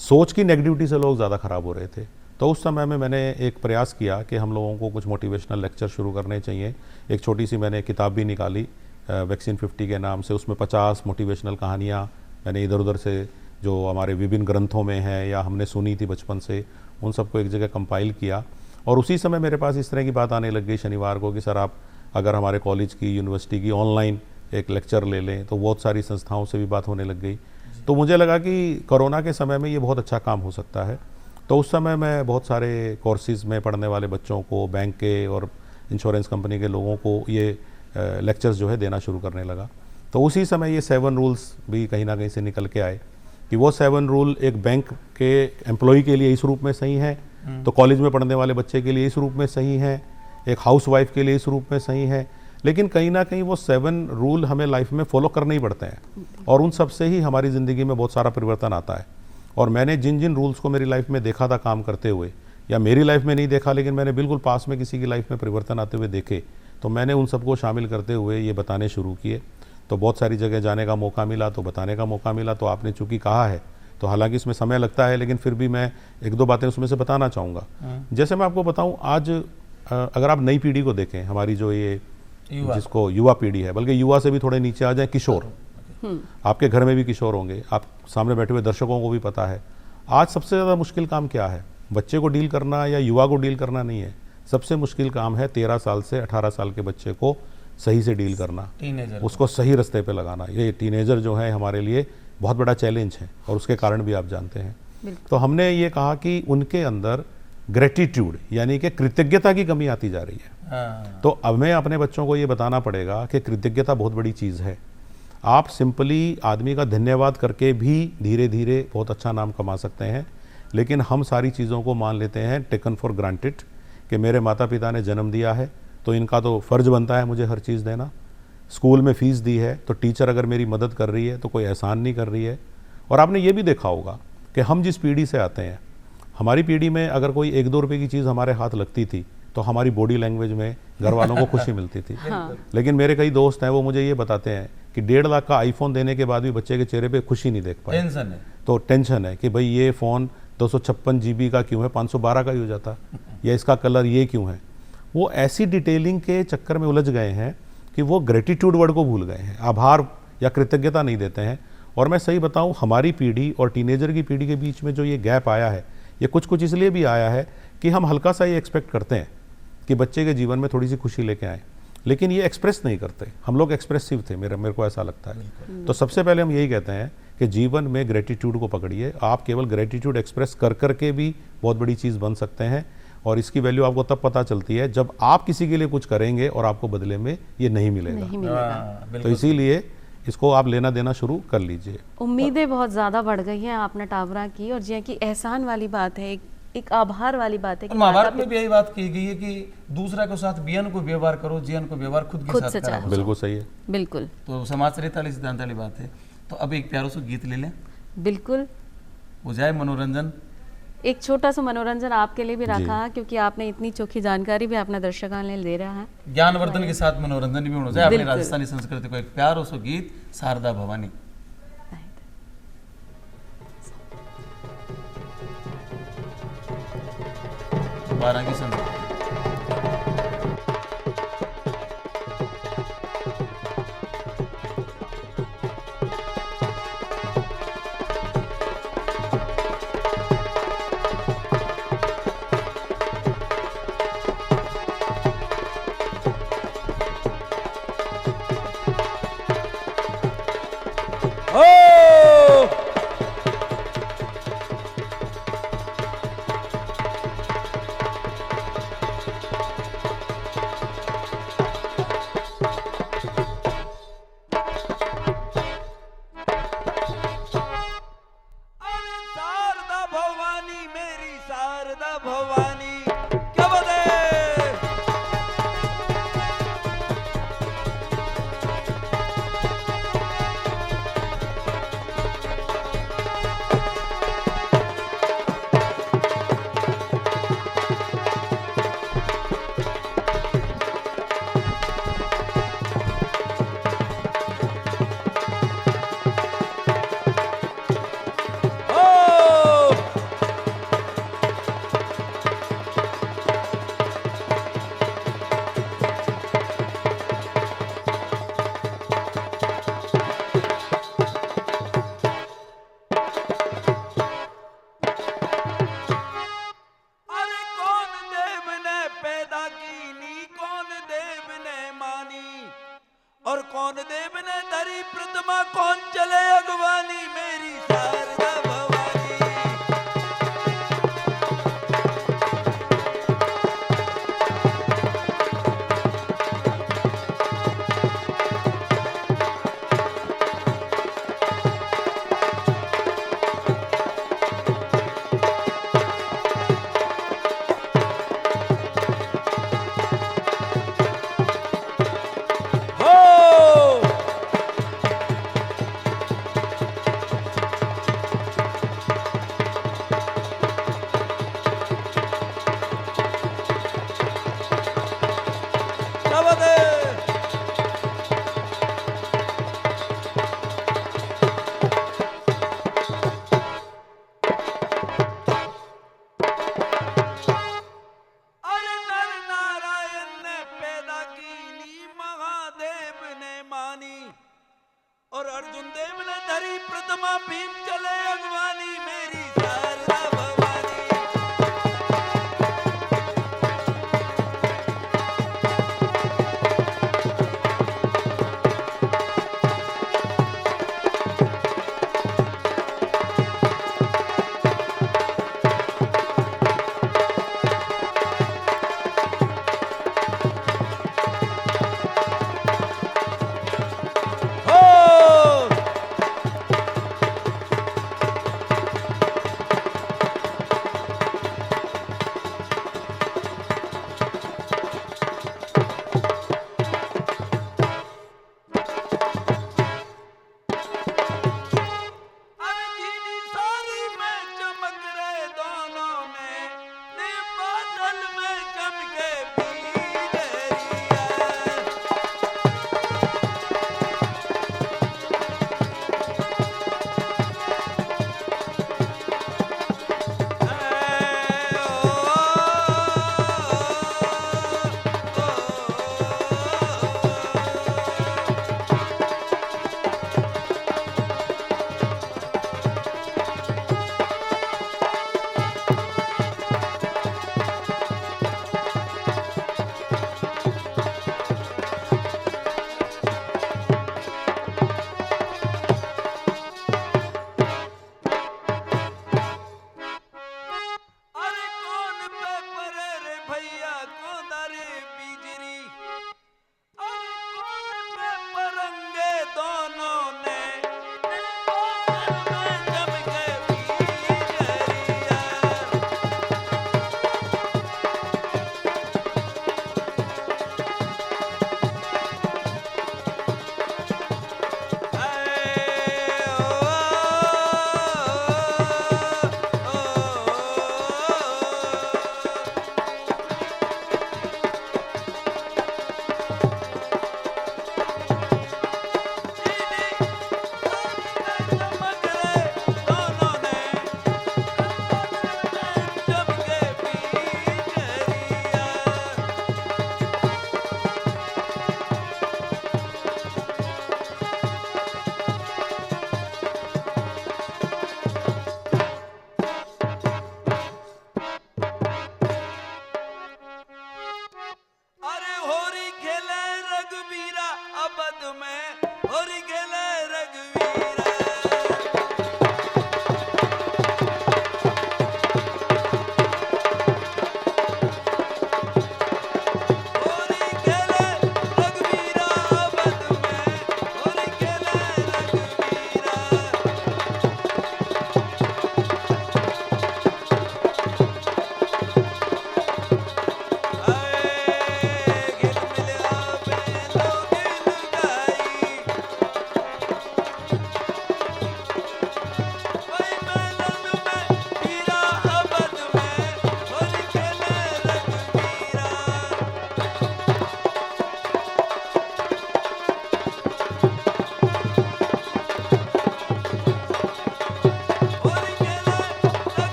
सोच की नेगेटिविटी से लोग ज़्यादा खराब हो रहे थे। तो उस समय में मैंने एक प्रयास किया कि हम लोगों को कुछ मोटिवेशनल लेक्चर शुरू करने चाहिए। एक छोटी सी मैंने किताब भी निकाली वैक्सीन 50 के नाम से, उसमें 50 मोटिवेशनल कहानियाँ मैंने इधर उधर से जो हमारे विभिन्न ग्रंथों में हैं या हमने सुनी थी बचपन से, उन सबको एक जगह कंपाइल किया। और उसी समय मेरे पास इस तरह की बात आने लग गई शनिवार को कि सर आप अगर हमारे कॉलेज की, यूनिवर्सिटी की ऑनलाइन एक लेक्चर ले लें, तो बहुत सारी संस्थाओं से भी बात होने लग गई। तो मुझे लगा कि कोरोना के समय में ये बहुत अच्छा काम हो सकता है। तो उस समय मैं बहुत सारे कोर्सेज़ में पढ़ने वाले बच्चों को, बैंक के और इंश्योरेंस कंपनी के लोगों को ये लेक्चर्स जो है देना शुरू करने लगा। तो उसी समय ये 7 रूल्स भी कहीं ना कहीं से निकल के आए कि वो 7 रूल एक बैंक के एम्प्लॉय के लिए इस रूप में सही है, तो कॉलेज में पढ़ने वाले बच्चे के लिए इस रूप में सही है, एक हाउसवाइफ के लिए इस रूप में सही है, लेकिन कहीं ना कहीं वो 7 रूल हमें लाइफ में फॉलो करने ही पड़ते हैं और उन सब से ही हमारी ज़िंदगी में बहुत सारा परिवर्तन आता है। और मैंने जिन जिन रूल्स को मेरी लाइफ में देखा था काम करते हुए, या मेरी लाइफ में नहीं देखा लेकिन मैंने बिल्कुल पास में किसी की लाइफ में परिवर्तन आते हुए देखे, तो मैंने उन सबको शामिल करते हुए ये बताने शुरू किए। तो बहुत सारी जगह जाने का मौका मिला, तो बताने का मौका मिला। तो आपने चूँकि कहा है, तो हालांकि इसमें समय लगता है, लेकिन फिर भी मैं 1-2 बातें उसमें से बताना चाहूँगा। जैसे मैं आपको बताऊँ, आज अगर आप नई पीढ़ी को देखें, हमारी जो ये जिसको युवा पीढ़ी है, बल्कि युवा से भी थोड़े नीचे आ जाए, किशोर, आपके घर में भी किशोर होंगे, आप सामने बैठे हुए दर्शकों को भी पता है, आज सबसे ज़्यादा मुश्किल काम क्या है? बच्चे को डील करना या युवा को डील करना नहीं है, सबसे मुश्किल काम है 13 साल से 18 साल के बच्चे को सही से डील करना, उसको सही रास्ते पे लगाना। ये टीनेजर जो है हमारे लिए बहुत बड़ा चैलेंज है और उसके कारण भी आप जानते हैं। तो हमने ये कहा कि उनके अंदर ग्रेटिट्यूड यानी कि कृतज्ञता की कमी आती जा रही है। तो अब हमें अपने बच्चों को ये बताना पड़ेगा कि कृतज्ञता बहुत बड़ी चीज़ है। आप सिंपली आदमी का धन्यवाद करके भी धीरे धीरे बहुत अच्छा नाम कमा सकते हैं, लेकिन हम सारी चीज़ों को मान लेते हैं टेकन फॉर ग्रांटेड कि मेरे माता पिता ने जन्म दिया है तो इनका तो फ़र्ज़ बनता है मुझे हर चीज़ देना। स्कूल में फ़ीस दी है तो टीचर अगर मेरी मदद कर रही है तो कोई एहसान नहीं कर रही है। और आपने ये भी देखा होगा कि हम जिस पीढ़ी से आते हैं, हमारी पीढ़ी में अगर कोई 1-2 रुपये की चीज़ हमारे हाथ लगती थी तो हमारी बॉडी लैंग्वेज में घर वालों को खुशी मिलती थी। लेकिन मेरे कई दोस्त हैं, वो मुझे ये बताते हैं कि 1.5 लाख का आईफोन देने के बाद भी बच्चे के चेहरे पे खुशी नहीं देख पाए। टेंशन है, तो टेंशन है कि भाई ये फ़ोन 256 GB का क्यों है, 512 का ही हो जाता, या इसका कलर ये क्यों है। वो ऐसी डिटेलिंग के चक्कर में उलझ गए हैं कि वो ग्रेटिट्यूड वर्ड को भूल गए हैं, आभार या कृतज्ञता नहीं देते हैं। और मैं सही बताऊं, हमारी पीढ़ी और टीनेजर की पीढ़ी के बीच में जो ये गैप आया है, ये कुछ इसलिए भी आया है कि हम हल्का सा ये एक्सपेक्ट करते हैं कि बच्चे के जीवन में थोड़ी सी खुशी लेके आए, लेकिन ये एक्सप्रेस नहीं करते। हम लोग एक्सप्रेसिव थे, मेरे को ऐसा लगता है। तो सबसे पहले हम यही कहते हैं कि जीवन में ग्रेटिट्यूड को पकड़िए। आप केवल ग्रेटिट्यूड एक्सप्रेस कर के भी बहुत बड़ी चीज़ बन सकते हैं, और इसकी वैल्यू आपको तब पता चलती है जब आप किसी के लिए कुछ करेंगे और आपको बदले में ये नहीं मिलेगा। हाँ, तो इसीलिए इसको आप लेना देना शुरू कर लीजिए। उम्मीदें बहुत ज़्यादा बढ़ गई हैं आपने टाबरा की, और जो कि एहसान वाली बात है, एक आभार वाली बात है कि महाभारत में भी यही बात की गई है कि दूसरा के साथ बियन को व्यवहार करो, जियन को व्यवहार खुद के खुद साथ से करो। बिल्कुल सही है। बिल्कुल तो समाज चरित्र वाली सिद्धांत वाली बात है। तो अब एक प्यारो सा गीत ले लें, बिल्कुल। हो जाए मनोरंजन। एक छोटा सा मनोरंजन आपके लिए भी जी। रखा है, क्योंकि आपने इतनी चोखी जानकारी भी अपने दर्शकों ने दे रहा है। ज्ञानवर्धन के साथ मनोरंजन भी होना चाहिए। अपनी बिल्कुल। राजस्थानी संस्कृति को एक प्यारो सो गीत, शारदा भवानी। बारह की संस्कृति। शारदा भवानी मेरी शारदा भवानी क्या बात है। ओ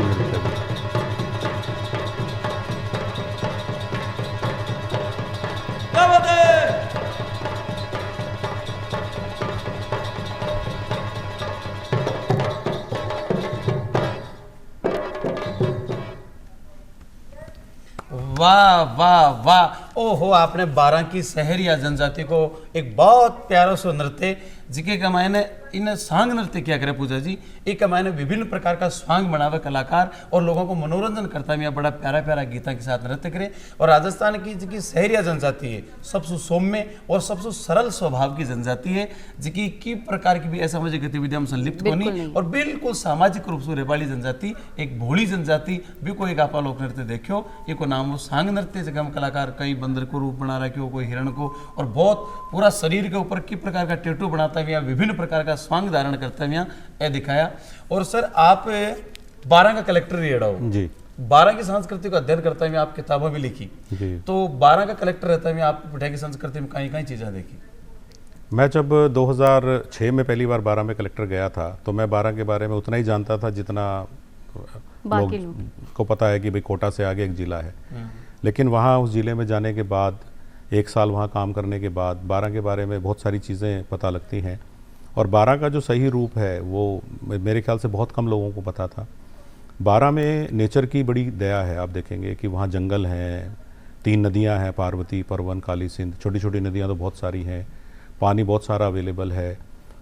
नृत्य भी। क्या बात है? वाह वाह वाह, ओहो, आपने बारां की शहरी या जनजाति को एक बहुत प्यारा सो नृत्य जिके का मायने इन सांग नृत्य क्या करे पूजा जी, एक मायने विभिन्न प्रकार का स्वांग बनावे कलाकार और लोगों को मनोरंजन करता है, बड़ा प्यारा प्यारा गीता के साथ नृत्य करे। और राजस्थान की जिकी शहरिया जनजाति है सबसे सौम्य और सबसे सरल स्वभाव की जनजाति है, जिकी की प्रकार की भी असामाजिक गतिविधियों में संलिप्त होनी और बिल्कुल सामाजिक रूप से रेवाड़ी जनजाति, एक भोली जनजाति भी को एक आपा लोक नृत्य देखियो, ये को नाम वो सांग नृत्य, जगह हम कलाकार कई बंदर को रूप बना रखे हो, कोई हिरण को, और बहुत पूरा शरीर के ऊपर किस प्रकार का टेटू बनाता है, विभिन्न प्रकार का स्वांग धारण करता है, ये दिखाया। और सर आप बारां का कलेक्टर रेड़ा हो जी, बारां की संस्कृति का अध्ययन करता है, आप किताबें भी लिखी जी। तो बारां का कलेक्टर रहता है, आप पिठाई की संस्कृति में कहीं कहीं चीजें देखी। मैं जब 2006 में पहली बार बारां में कलेक्टर गया था तो मैं बारां के बारे में उतना ही जानता था जितना बाकी लोग को पता है कि भाई कोटा से आगे एक जिला है। लेकिन वहाँ उस ज़िले में जाने के बाद, एक साल वहाँ काम करने के बाद बारां के बारे में बहुत सारी चीज़ें पता लगती हैं। और बारां का जो सही रूप है वो मेरे ख्याल से बहुत कम लोगों को पता था। बारां में नेचर की बड़ी दया है, आप देखेंगे कि वहाँ जंगल हैं, 3 नदियाँ हैं, पार्वती, परवन, काली सिंध, छोटी छोटी नदियाँ तो बहुत सारी हैं, पानी बहुत सारा अवेलेबल है,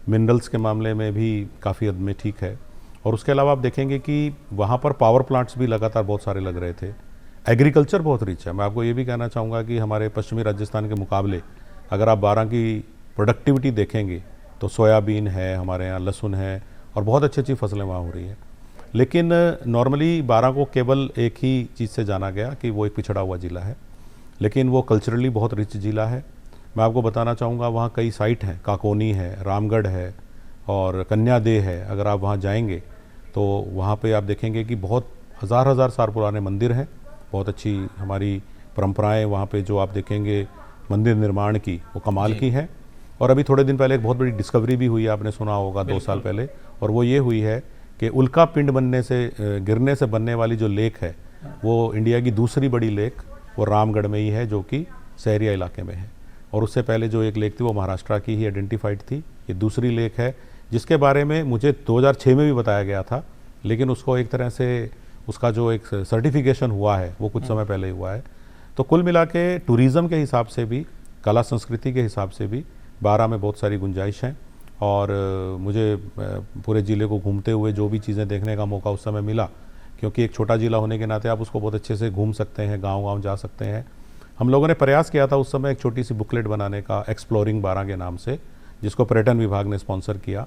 मिनरल्स के मामले में भी काफ़ी हद में ठीक है। और उसके अलावा आप देखेंगे कि वहाँ पर पावर प्लांट्स भी लगातार बहुत सारे लग रहे थे। एग्रीकल्चर बहुत रिच है। मैं आपको ये भी कहना चाहूँगा कि हमारे पश्चिमी राजस्थान के मुकाबले अगर आप बारां की प्रोडक्टिविटी देखेंगे तो सोयाबीन है, हमारे यहाँ लहसुन है और बहुत अच्छी अच्छी फसलें वहाँ हो रही हैं। लेकिन नॉर्मली बारां को केवल एक ही चीज़ से जाना गया कि वो एक पिछड़ा हुआ ज़िला है, लेकिन वो कल्चरली बहुत रिच ज़िला है। मैं आपको बताना चाहूँगा वहाँ कई साइट हैं, काकोनी है, रामगढ़ है और कन्यादेह है। अगर आप वहाँ जाएंगे तो वहाँ पे आप देखेंगे कि बहुत हज़ार साल पुराने मंदिर हैं, बहुत अच्छी हमारी परंपराएं वहाँ पे जो आप देखेंगे मंदिर निर्माण की वो कमाल की है। और अभी थोड़े दिन पहले एक बहुत बड़ी डिस्कवरी भी हुई है, आपने सुना होगा 2 साल पहले, और वो ये हुई है कि उल्का पिंड बनने से गिरने से बनने वाली जो लेक है वो इंडिया की दूसरी बड़ी लेक वो रामगढ़ में ही है, जो कि शहरिया इलाके में है। और उससे पहले जो एक लेक थी वो महाराष्ट्र की ही आइडेंटिफाइड थी। ये दूसरी लेक है जिसके बारे में मुझे 2006 में भी बताया गया था, लेकिन उसको एक तरह से उसका जो एक सर्टिफिकेशन हुआ है वो कुछ समय पहले हुआ है। तो कुल मिला के टूरिज़्म के हिसाब से भी, कला संस्कृति के हिसाब से भी बारां में बहुत सारी गुंजाइश हैं। और मुझे पूरे ज़िले को घूमते हुए जो भी चीज़ें देखने का मौका उस समय मिला, क्योंकि एक छोटा ज़िला होने के नाते आप उसको बहुत अच्छे से घूम सकते हैं, गांव-गांव जा सकते हैं। हम लोगों ने प्रयास किया था उस समय एक छोटी सी बुकलेट बनाने का, एक्सप्लोरिंग बारां के नाम से, जिसको पर्यटन विभाग ने स्पॉन्सर किया।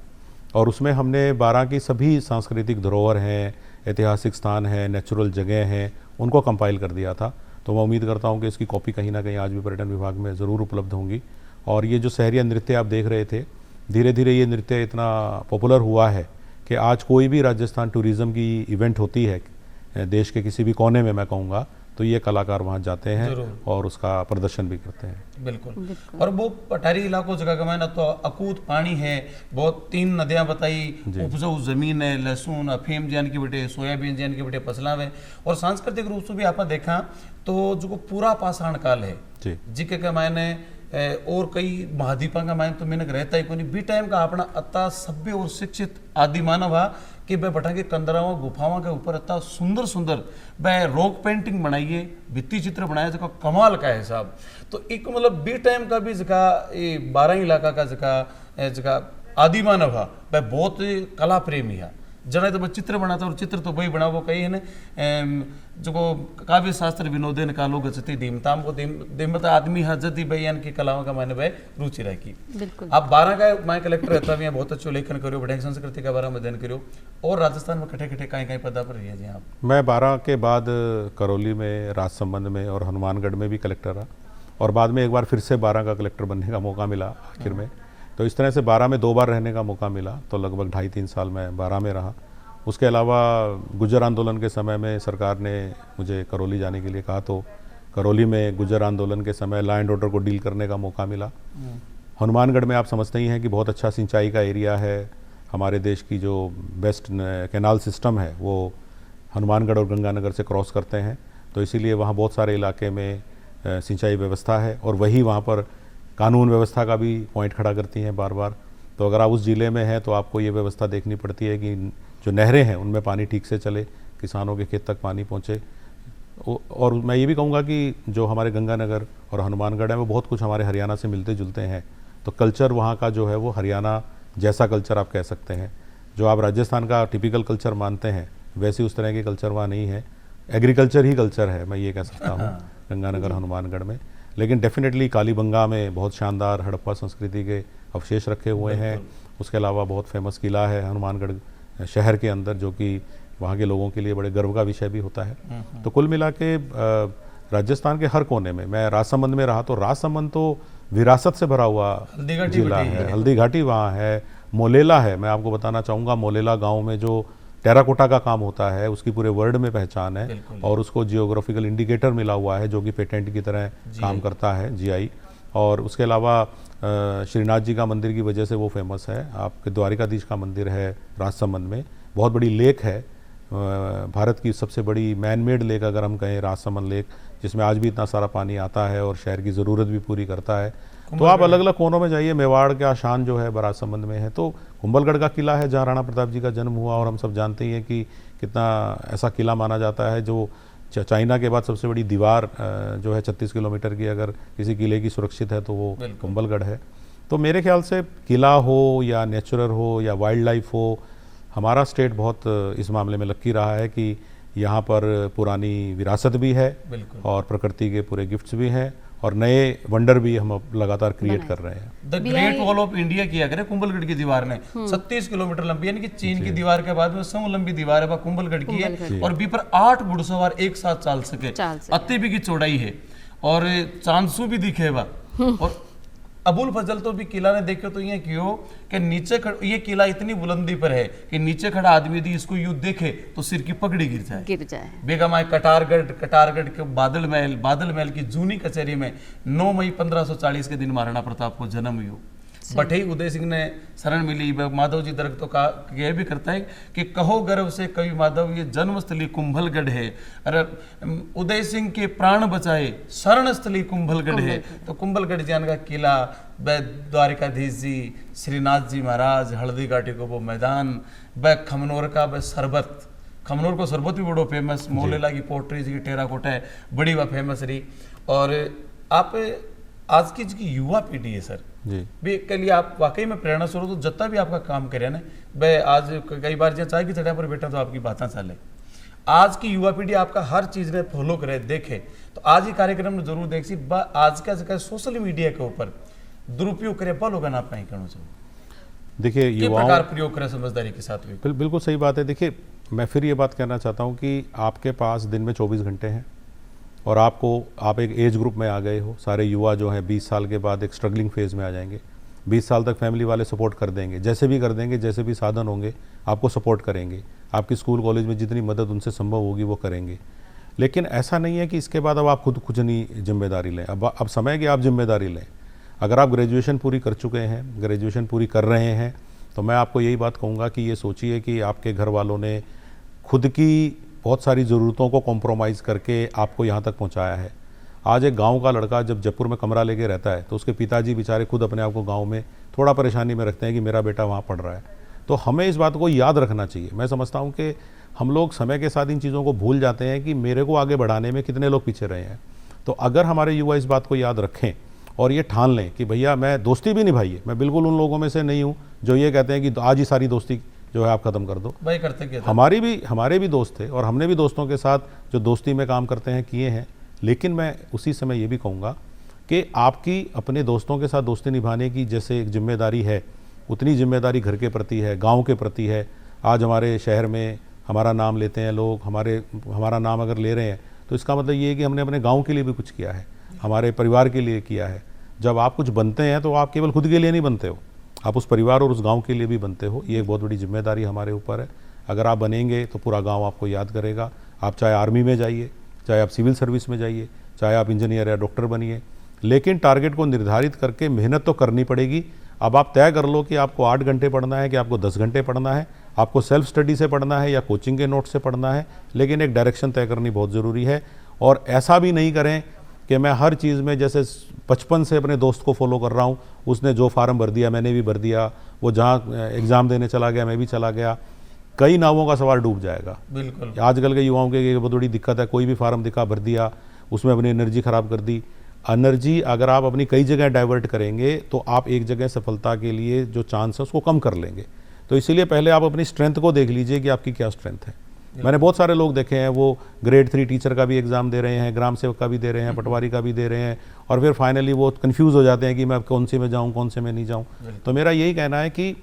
और उसमें हमने बारां की सभी सांस्कृतिक धरोहर हैं, ऐतिहासिक स्थान हैं, नेचुरल जगह हैं, उनको कंपाइल कर दिया था। तो मैं उम्मीद करता हूँ कि इसकी कॉपी कहीं ना कहीं आज भी पर्यटन विभाग में ज़रूर उपलब्ध होंगी। और ये जो शहरिया नृत्य आप देख रहे थे, धीरे धीरे ये नृत्य इतना पॉपुलर हुआ है कि आज कोई भी राजस्थान टूरिज़्म की इवेंट होती है देश के किसी भी कोने में, मैं कहूँगा, तो ये कलाकार वहाँ जाते हैं और उसका प्रदर्शन भी करते हैं। बिल्कुल। और वो पठारी इलाकों जगह का मैंने तो अकूत पानी है, बहुत 3 नदियाँ बताई, उपजाऊ जमीन है, लहसुन, अफीम जान की बेटे, सोयाबीन जान की बेटे फसला है। और सांस्कृतिक रूप से भी आपने देखा तो जो पूरा पाषाण काल है जिके का मैंने और कई महाद्वीपों का मायने तो मिनक रहता ही कोई भी टाइम का अपना अता सभ्य और शिक्षित आदि मानव है कि वह बटा के कंदराओं गुफाओं के ऊपर इतना सुंदर सुंदर वह रॉक पेंटिंग बनाइए, भित्ति चित्र बनाया जो कमाल का है साहब। तो एक मतलब बी टाइम का भी जगह ये बारां इलाका का जगह आदि मानव है वह बहुत कला प्रेमी है। जने तो चित्र बनाता और चित्र तो वही बना वो कही है न जो काव्य शास्त्र विनोदन का लोग गति दीमताम को दीमता आदमी है जति बयान की कलाओं का मैंने वह रुचि रखी। आप बारां का मैं कलेक्टर रहता भी बहुत अच्छो लेखन करो, बढ़िया संस्कृति के बारे में अध्ययन करो। और राजस्थान में कठे कठे कहीं कहीं पदा पर रही है जी आप? मैं बारां के बाद करौली में, राजसमंद में और हनुमानगढ़ में भी कलेक्टर रहा, और बाद में एक बार फिर से बारां का कलेक्टर बनने का मौका मिला आखिर में। तो इस तरह से बारां में 2 बार रहने का मौका मिला, तो लगभग 2.5-3 साल मैं बारां में रहा। उसके अलावा गुज्जर आंदोलन के समय में सरकार ने मुझे करौली जाने के लिए कहा, तो करौली में गुज्जर आंदोलन के समय लॉ एंड ऑर्डर को डील करने का मौका मिला। हनुमानगढ़ में आप समझते ही हैं कि बहुत अच्छा सिंचाई का एरिया है, हमारे देश की जो बेस्ट कैनाल सिस्टम है वो हनुमानगढ़ और गंगानगर से क्रॉस करते हैं, तो इसीलिए वहाँ बहुत सारे इलाके में सिंचाई व्यवस्था है और वही वहाँ पर कानून व्यवस्था का भी पॉइंट खड़ा करती हैं बार बार। तो अगर आप उस ज़िले में हैं तो आपको ये व्यवस्था देखनी पड़ती है कि जो नहरें हैं उनमें पानी ठीक से चले, किसानों के खेत तक पानी पहुँचे। और मैं ये भी कहूँगा कि जो हमारे गंगानगर और हनुमानगढ़ है वो बहुत कुछ हमारे हरियाणा से मिलते जुलते हैं, तो कल्चर वहाँ का जो है वो हरियाणा जैसा कल्चर आप कह सकते हैं। जो आप राजस्थान का टिपिकल कल्चर मानते हैं वैसे उस तरह के कल्चर वहाँ नहीं है, एग्रीकल्चर ही कल्चर है, मैं ये कह सकता हूँ गंगानगर हनुमानगढ़ में। लेकिन डेफिनेटली कालीबंगा में बहुत शानदार हड़प्पा संस्कृति के अवशेष रखे हुए हैं। उसके अलावा बहुत फेमस किला है हनुमानगढ़ शहर के अंदर, जो कि वहाँ के लोगों के लिए बड़े गर्व का विषय भी होता है। तो कुल मिला के राजस्थान के हर कोने में, मैं राजसमंद में रहा तो राजसमंद तो विरासत से भरा हुआ जिला है। हल्दी घाटी वहाँ है, मोलेला है, मैं आपको बताना चाहूँगा मोलेला गांव में जो टेराकोटा का काम होता है उसकी पूरे वर्ल्ड में पहचान है और उसको जियोग्राफिकल इंडिकेटर मिला हुआ है जो कि पेटेंट की तरह काम करता है, जीआई। और उसके अलावा श्रीनाथ जी का मंदिर की वजह से वो फेमस है। आपके द्वारिकाधीश का मंदिर है राजसमंद में, बहुत बड़ी लेक है, भारत की सबसे बड़ी मैन मेड लेक अगर हम कहें राजसमंद लेक, जिसमें आज भी इतना सारा पानी आता है और शहर की ज़रूरत भी पूरी करता है। तो आप अलग अलग कोनों में जाइए, मेवाड़ का शान जो है राजसमंद में है। तो कुंभलगढ़ का किला है जहाँ राणा प्रताप जी का जन्म हुआ और हम सब जानते ही हैं कि कितना ऐसा किला माना जाता है जो चाइना के बाद सबसे बड़ी दीवार जो है 36 किलोमीटर की, अगर किसी किले की सुरक्षित है तो वो कुंभलगढ़ है। तो मेरे ख्याल से किला हो या नेचुरल हो या वाइल्ड लाइफ हो, हमारा स्टेट बहुत इस मामले में लक्की रहा है कि यहाँ पर पुरानी विरासत भी है और प्रकृति के पूरे गिफ्ट्स भी हैं और नए वंडर भी हम लगातार क्रिएट कर रहे हैं। The great wall of India किया करे कुंभलगढ़ की दीवार ने 37 किलोमीटर लंबी, यानी कि चीन की दीवार के बाद में सबसे लंबी दीवार है वह कुंभलगढ़ की है और बी पर 8 घुड़सवार एक साथ चल सके, अति भी की चौड़ाई है और चांदसू भी दिखे वह। और अबुल फजल तो भी किला ने देखे तो ये क्यों कि नीचे ये किला इतनी बुलंदी पर है कि नीचे खड़ा आदमी यदि इसको यूं देखे तो सिर की पगड़ी गिर जाए। बेगमाए कटारगढ़ के बादल महल की जूनी कचहरी में 9 मई 1540 के दिन महाराणा प्रताप को जन्म हुआ। बठई उदय सिंह ने शरण मिली, माधव जी दरग तो यह भी करता है कि कहो गर्व से कवि माधव ये जन्मस्थली कुंभलगढ़ है। अरे उदय सिंह के प्राण बचाए शरणस्थली कुंभलगढ़ है। तो कुंभलगढ़ जान का किला, द्वारिकाधीश जी, श्रीनाथ जी महाराज, हल्दी घाटी को वो मैदान, व खमनोर का व शरबत, खमनोर को शरबत भी बड़ो फेमस, मोलेला की पोट्री जी की टेराकोटा है बड़ी वह फेमस रही। और आप आज की जो युवा पीढ़ी है सर जी भी के लिए आप वाकई में प्रेरणा स्रोत, तो जितना भी आपका काम करे ना भाई, आज कई बार जहाँ चाय की चढ़िया पर बैठा तो आपकी बातें चले। आज की युवा पीढ़ी आपका हर चीज ने फॉलो करे देखे, तो आज ही कार्यक्रम में जरूर देख सी। आज का सोशल मीडिया के ऊपर दुरुपयोग करे लोग आप नहीं करना चाहिए। देखिए युवाओं प्रकार प्रयोग करे समझदारी के साथ भी बिल्कुल सही बात है। देखिए मैं फिर ये बात कहना चाहता हूँ कि आपके पास दिन में 24 घंटे हैं और आप एक एज ग्रुप में आ गए हो। सारे युवा जो हैं 20 साल के बाद एक स्ट्रगलिंग फेज़ में आ जाएंगे। 20 साल तक फैमिली वाले सपोर्ट कर देंगे, जैसे भी कर देंगे, जैसे भी साधन होंगे आपको सपोर्ट करेंगे, आपकी स्कूल कॉलेज में जितनी मदद उनसे संभव होगी वो करेंगे। लेकिन ऐसा नहीं है कि इसके बाद अब आप खुद कुछ नहीं जिम्मेदारी लें। अब समय है कि आप जिम्मेदारी लें। अगर आप ग्रेजुएशन पूरी कर चुके हैं, ग्रेजुएशन पूरी कर रहे हैं, तो मैं आपको यही बात कहूँगा कि ये सोचिए कि आपके घर वालों ने खुद की बहुत सारी ज़रूरतों को कॉम्प्रोमाइज़ करके आपको यहाँ तक पहुँचाया है। आज एक गांव का लड़का जब जयपुर में कमरा लेके रहता है तो उसके पिताजी बेचारे खुद अपने आप को गांव में थोड़ा परेशानी में रखते हैं कि मेरा बेटा वहाँ पढ़ रहा है। तो हमें इस बात को याद रखना चाहिए। मैं समझता हूँ कि हम लोग समय के साथ इन चीज़ों को भूल जाते हैं कि मेरे को आगे बढ़ाने में कितने लोग पीछे रहे हैं। तो अगर हमारे युवा इस बात को याद रखें और ये ठान लें कि भैया मैं दोस्ती भी निभाइए, मैं बिल्कुल उन लोगों में से नहीं हूँ जो ये कहते हैं कि आज ही सारी दोस्ती जो है आप ख़त्म कर दो। भाई करते क्या, हमारे भी दोस्त थे और हमने भी दोस्तों के साथ जो दोस्ती में काम करते हैं किए हैं। लेकिन मैं उसी समय ये भी कहूँगा कि आपकी अपने दोस्तों के साथ दोस्ती निभाने की जैसे एक जिम्मेदारी है, उतनी जिम्मेदारी घर के प्रति है, गांव के प्रति है। आज हमारे शहर में हमारा नाम लेते हैं लोग, हमारा नाम अगर ले रहे हैं तो इसका मतलब ये है कि हमने अपने गाँव के लिए भी कुछ किया है, हमारे परिवार के लिए किया है। जब आप कुछ बनते हैं तो आप केवल खुद के लिए नहीं बनते हो, आप उस परिवार और उस गांव के लिए भी बनते हो। ये एक बहुत बड़ी जिम्मेदारी हमारे ऊपर है। अगर आप बनेंगे तो पूरा गांव आपको याद करेगा। आप चाहे आर्मी में जाइए, चाहे आप सिविल सर्विस में जाइए, चाहे आप इंजीनियर या डॉक्टर बनिए, लेकिन टारगेट को निर्धारित करके मेहनत तो करनी पड़ेगी। अब आप तय कर लो कि आपको 8 घंटे पढ़ना है कि आपको 10 घंटे पढ़ना है, आपको सेल्फ स्टडी से पढ़ना है या कोचिंग के नोट से पढ़ना है, लेकिन एक डायरेक्शन तय करनी बहुत ज़रूरी है। और ऐसा भी नहीं करें कि मैं हर चीज़ में जैसे बचपन से अपने दोस्त को फॉलो कर रहा हूँ, उसने जो फार्म भर दिया मैंने भी भर दिया, वो जहाँ एग्ज़ाम देने चला गया मैं भी चला गया, कई नावों का सवार डूब जाएगा। बिल्कुल। आजकल के युवाओं के बहुत बड़ी दिक्कत है, कोई भी फार्म दिखा भर दिया, उसमें अपनी एनर्जी ख़राब कर दी। एनर्जी अगर आप अपनी कई जगह डाइवर्ट करेंगे तो आप एक जगह सफलता के लिए जो चांस है उसको कम कर लेंगे। तो इसीलिए पहले आप अपनी स्ट्रेंथ को देख लीजिए कि आपकी क्या स्ट्रेंथ है। मैंने बहुत सारे लोग देखे हैं, वो ग्रेड 3 टीचर का भी एग्ज़ाम दे रहे हैं, ग्राम सेवक का भी दे रहे हैं, पटवारी का भी दे रहे हैं, और फिर फाइनली वो कन्फ्यूज़ हो जाते हैं कि मैं कौन से में जाऊँ कौन से में नहीं जाऊँ। तो मेरा यही कहना है कि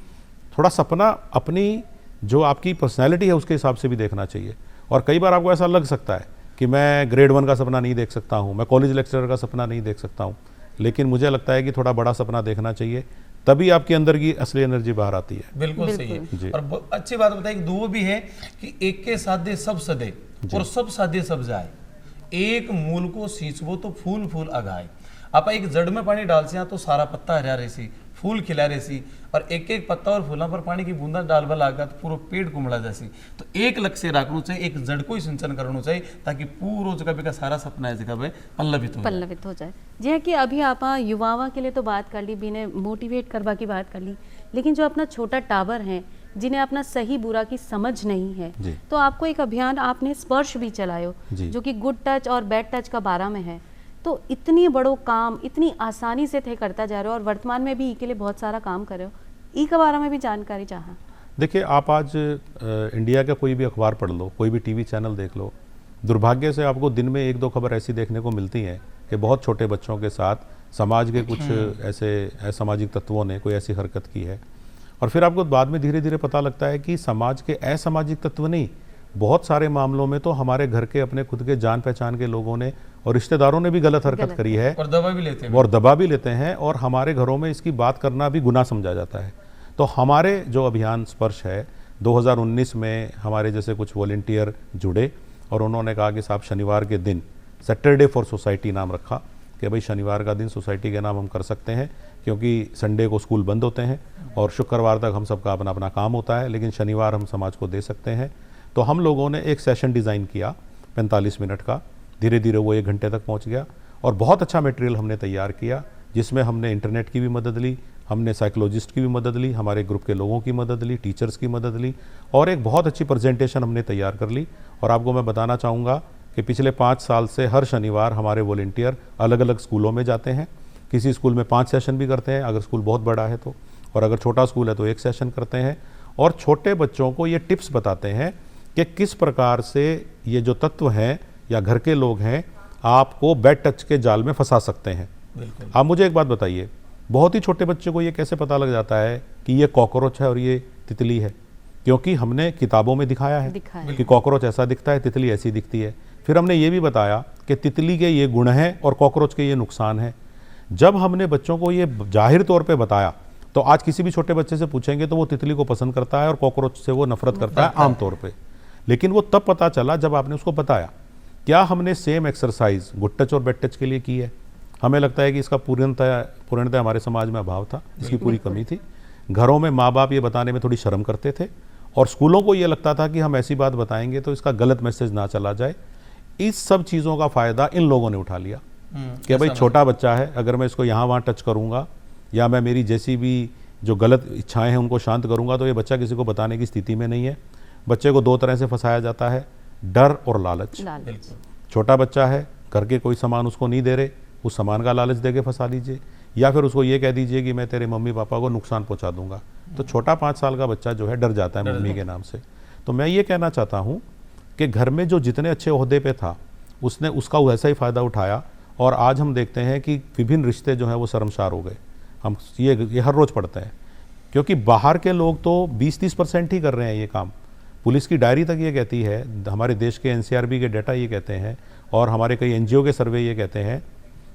थोड़ा सपना अपनी जो आपकी पर्सनैलिटी है उसके हिसाब से भी देखना चाहिए। और कई बार आपको ऐसा लग सकता है कि मैं ग्रेड 1 का सपना नहीं देख सकता हूँ, मैं कॉलेज लेक्चरर का सपना नहीं देख सकता हूँ, लेकिन मुझे लगता है कि थोड़ा बड़ा सपना देखना चाहिए, तभी आपके अंदर की असली एनर्जी बाहर आती है। बिल्कुल सही है। और अच्छी बात बताई, दो भी है कि एक के साधे सब सदे और सब साधे सब जाए, एक मूल को सींचबो तो फूल फूल अगाए। आप एक जड़ में पानी डाल से तो सारा पत्ता हरा रहे सी, फूल खिला रहे सी, और एक एक पत्ता और फूलों पर पानी की बूंदा डालवा लागा तो पूरा पेड़ कुमड़ा जैसी। तो एक लक्ष्य रखना चाहिए, एक जड़ को ही सिंचन करना चाहिए, ताकि पूरा जगह का सारा सपना है जगह पल्लवित हो जाए। जी हाँ, कि अभी आप युवाओं के लिए तो बात कर ली, बिने मोटिवेट करवा की बात कर ली, लेकिन जो अपना छोटा टावर है जिन्हें अपना सही बुरा की समझ नहीं है, तो आपको एक अभियान आपने स्पर्श भी चलायो जो कि गुड टच और बैड टच का बारा में है। तो इतनी बड़ो काम इतनी आसानी से थे करता जा रहे हो, और वर्तमान में भी ई के लिए बहुत सारा काम कर रहे हो, ई के बारे में भी जानकारी चाहा। देखिए, आप आज इंडिया का कोई भी अखबार पढ़ लो, कोई भी टीवी चैनल देख लो, दुर्भाग्य से आपको दिन में 1-2 खबर ऐसी देखने को मिलती हैं कि बहुत छोटे बच्चों के साथ समाज के कुछ ऐसे असामाजिक तत्वों ने कोई ऐसी हरकत की है। और फिर आपको बाद में धीरे धीरे पता लगता है कि समाज के असामाजिक तत्व नहीं, बहुत सारे मामलों में तो हमारे घर के अपने खुद के जान पहचान के लोगों ने और रिश्तेदारों ने भी गलत हरकत करी है, और दबा भी लेते हैं, और हमारे घरों में इसकी बात करना भी गुनाह समझा जाता है। तो हमारे जो अभियान स्पर्श है 2019 में हमारे जैसे कुछ वॉलंटियर जुड़े और उन्होंने कहा कि साहब शनिवार के दिन सैटरडे फॉर सोसाइटी नाम रखा कि भाई शनिवार का दिन सोसाइटी के नाम हम कर सकते हैं, क्योंकि संडे को स्कूल बंद होते हैं और शुक्रवार तक हम सबका अपना अपना काम होता है, लेकिन शनिवार हम समाज को दे सकते हैं। तो हम लोगों ने एक सेशन डिज़ाइन किया 45 मिनट का, धीरे धीरे वो 1 घंटे तक पहुंच गया, और बहुत अच्छा मटेरियल हमने तैयार किया, जिसमें हमने इंटरनेट की भी मदद ली, हमने साइकोलॉजिस्ट की भी मदद ली, हमारे ग्रुप के लोगों की मदद ली, टीचर्स की मदद ली, और एक बहुत अच्छी प्रेजेंटेशन हमने तैयार कर ली। और आपको मैं बताना चाहूँगा कि पिछले 5 साल से हर शनिवार हमारे वॉलंटियर अलग अलग स्कूलों में जाते हैं। किसी स्कूल में 5 सेशन भी करते हैं अगर स्कूल बहुत बड़ा है तो, और अगर छोटा स्कूल है तो 1 सेशन करते हैं, और छोटे बच्चों को ये टिप्स बताते हैं कि किस प्रकार से ये जो तत्व हैं या घर के लोग हैं आपको बैड टच के जाल में फंसा सकते हैं। आप मुझे एक बात बताइए, बहुत ही छोटे बच्चे को ये कैसे पता लग जाता है कि ये कॉकरोच है और ये तितली है? क्योंकि हमने किताबों में दिखाया है कि कॉकरोच ऐसा दिखता है, तितली ऐसी दिखती है। फिर हमने ये भी बताया कि तितली के ये गुण हैं और कॉकरोच के ये नुकसान हैं। जब हमने बच्चों को ये जाहिर तौर पे बताया तो आज किसी भी छोटे बच्चे से पूछेंगे तो वो तितली को पसंद करता है और कॉकरोच से वो नफरत करता है आमतौर पे। लेकिन वो तब पता चला जब आपने उसको बताया। क्या हमने सेम एक्सरसाइज गुड टच और बैड टच के लिए की है? हमें लगता है कि इसका पूर्णतः हमारे समाज में अभाव था, इसकी पूरी कमी थी। घरों में माँ बाप ये बताने में थोड़ी शर्म करते थे, और स्कूलों को ये लगता था कि हम ऐसी बात बताएंगे तो इसका गलत मैसेज ना चला जाए। इस सब चीज़ों का फ़ायदा इन लोगों ने उठा लिया कि भाई छोटा बच्चा है, अगर मैं इसको यहाँ वहाँ टच करूँगा या मैं मेरी जैसी भी जो गलत इच्छाएं हैं उनको शांत करूँगा तो ये बच्चा किसी को बताने की स्थिति में नहीं है। बच्चे को 2 तरह से फंसाया जाता है, डर और लालच। छोटा बच्चा है, घर के कोई सामान उसको नहीं दे रहे, उस सामान का लालच दे के फंसा दीजिए, या फिर उसको ये कह दीजिए कि मैं तेरे मम्मी पापा को नुकसान पहुंचा दूंगा। तो छोटा 5 साल का बच्चा जो है डर जाता है मम्मी के नाम से। तो मैं ये कहना चाहता हूँ कि घर में जो जितने अच्छे ओहदे पे था उसने उसका वैसा ही फ़ायदा उठाया, और आज हम देखते हैं कि विभिन्न रिश्ते जो हैं वो शर्मसार हो गए। हम ये हर रोज़ पढ़ते हैं, क्योंकि बाहर के लोग तो 20-30% ही कर रहे हैं ये काम। पुलिस की डायरी तक ये कहती है, हमारे देश के NCRB के डाटा ये कहते हैं, और हमारे कई NGO के सर्वे ये कहते हैं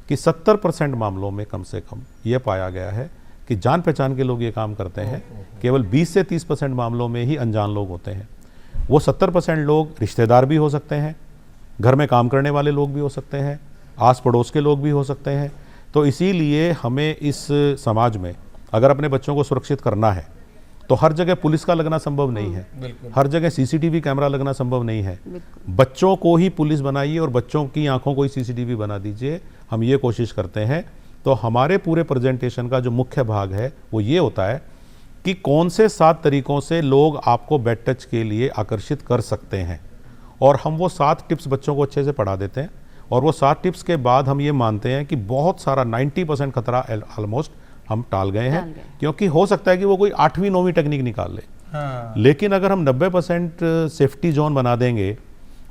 कि 70% मामलों में कम से कम ये पाया गया है कि जान पहचान के लोग ये काम करते हैं। केवल 20 से 30% मामलों में ही अनजान लोग होते हैं। वो 70% लोग रिश्तेदार भी हो सकते हैं, घर में काम करने वाले लोग भी हो सकते हैं, आस पड़ोस के लोग भी हो सकते हैं। तो इसीलिए हमें इस समाज में अगर अपने बच्चों को सुरक्षित करना है तो हर जगह पुलिस का लगना संभव नहीं है, बिल्कुल। हर जगह सीसीटीवी कैमरा लगना संभव नहीं है। बिल्कुल। बच्चों को ही पुलिस बनाइए और बच्चों की आंखों को ही सीसीटीवी बना दीजिए, हम ये कोशिश करते हैं। तो हमारे पूरे प्रेजेंटेशन का जो मुख्य भाग है वो ये होता है कि कौन से 7 तरीकों से लोग आपको बेड टच के लिए आकर्षित कर सकते हैं, और हम वो 7 टिप्स बच्चों को अच्छे से पढ़ा देते हैं। और वो 7 टिप्स के बाद हम ये मानते हैं कि बहुत सारा 90% खतरा ऑलमोस्ट हम टाल गए हैं, क्योंकि हो सकता है कि वो कोई 8वीं 9वीं टेक्निक निकाल ले, हाँ। लेकिन अगर हम 90% सेफ्टी जोन बना देंगे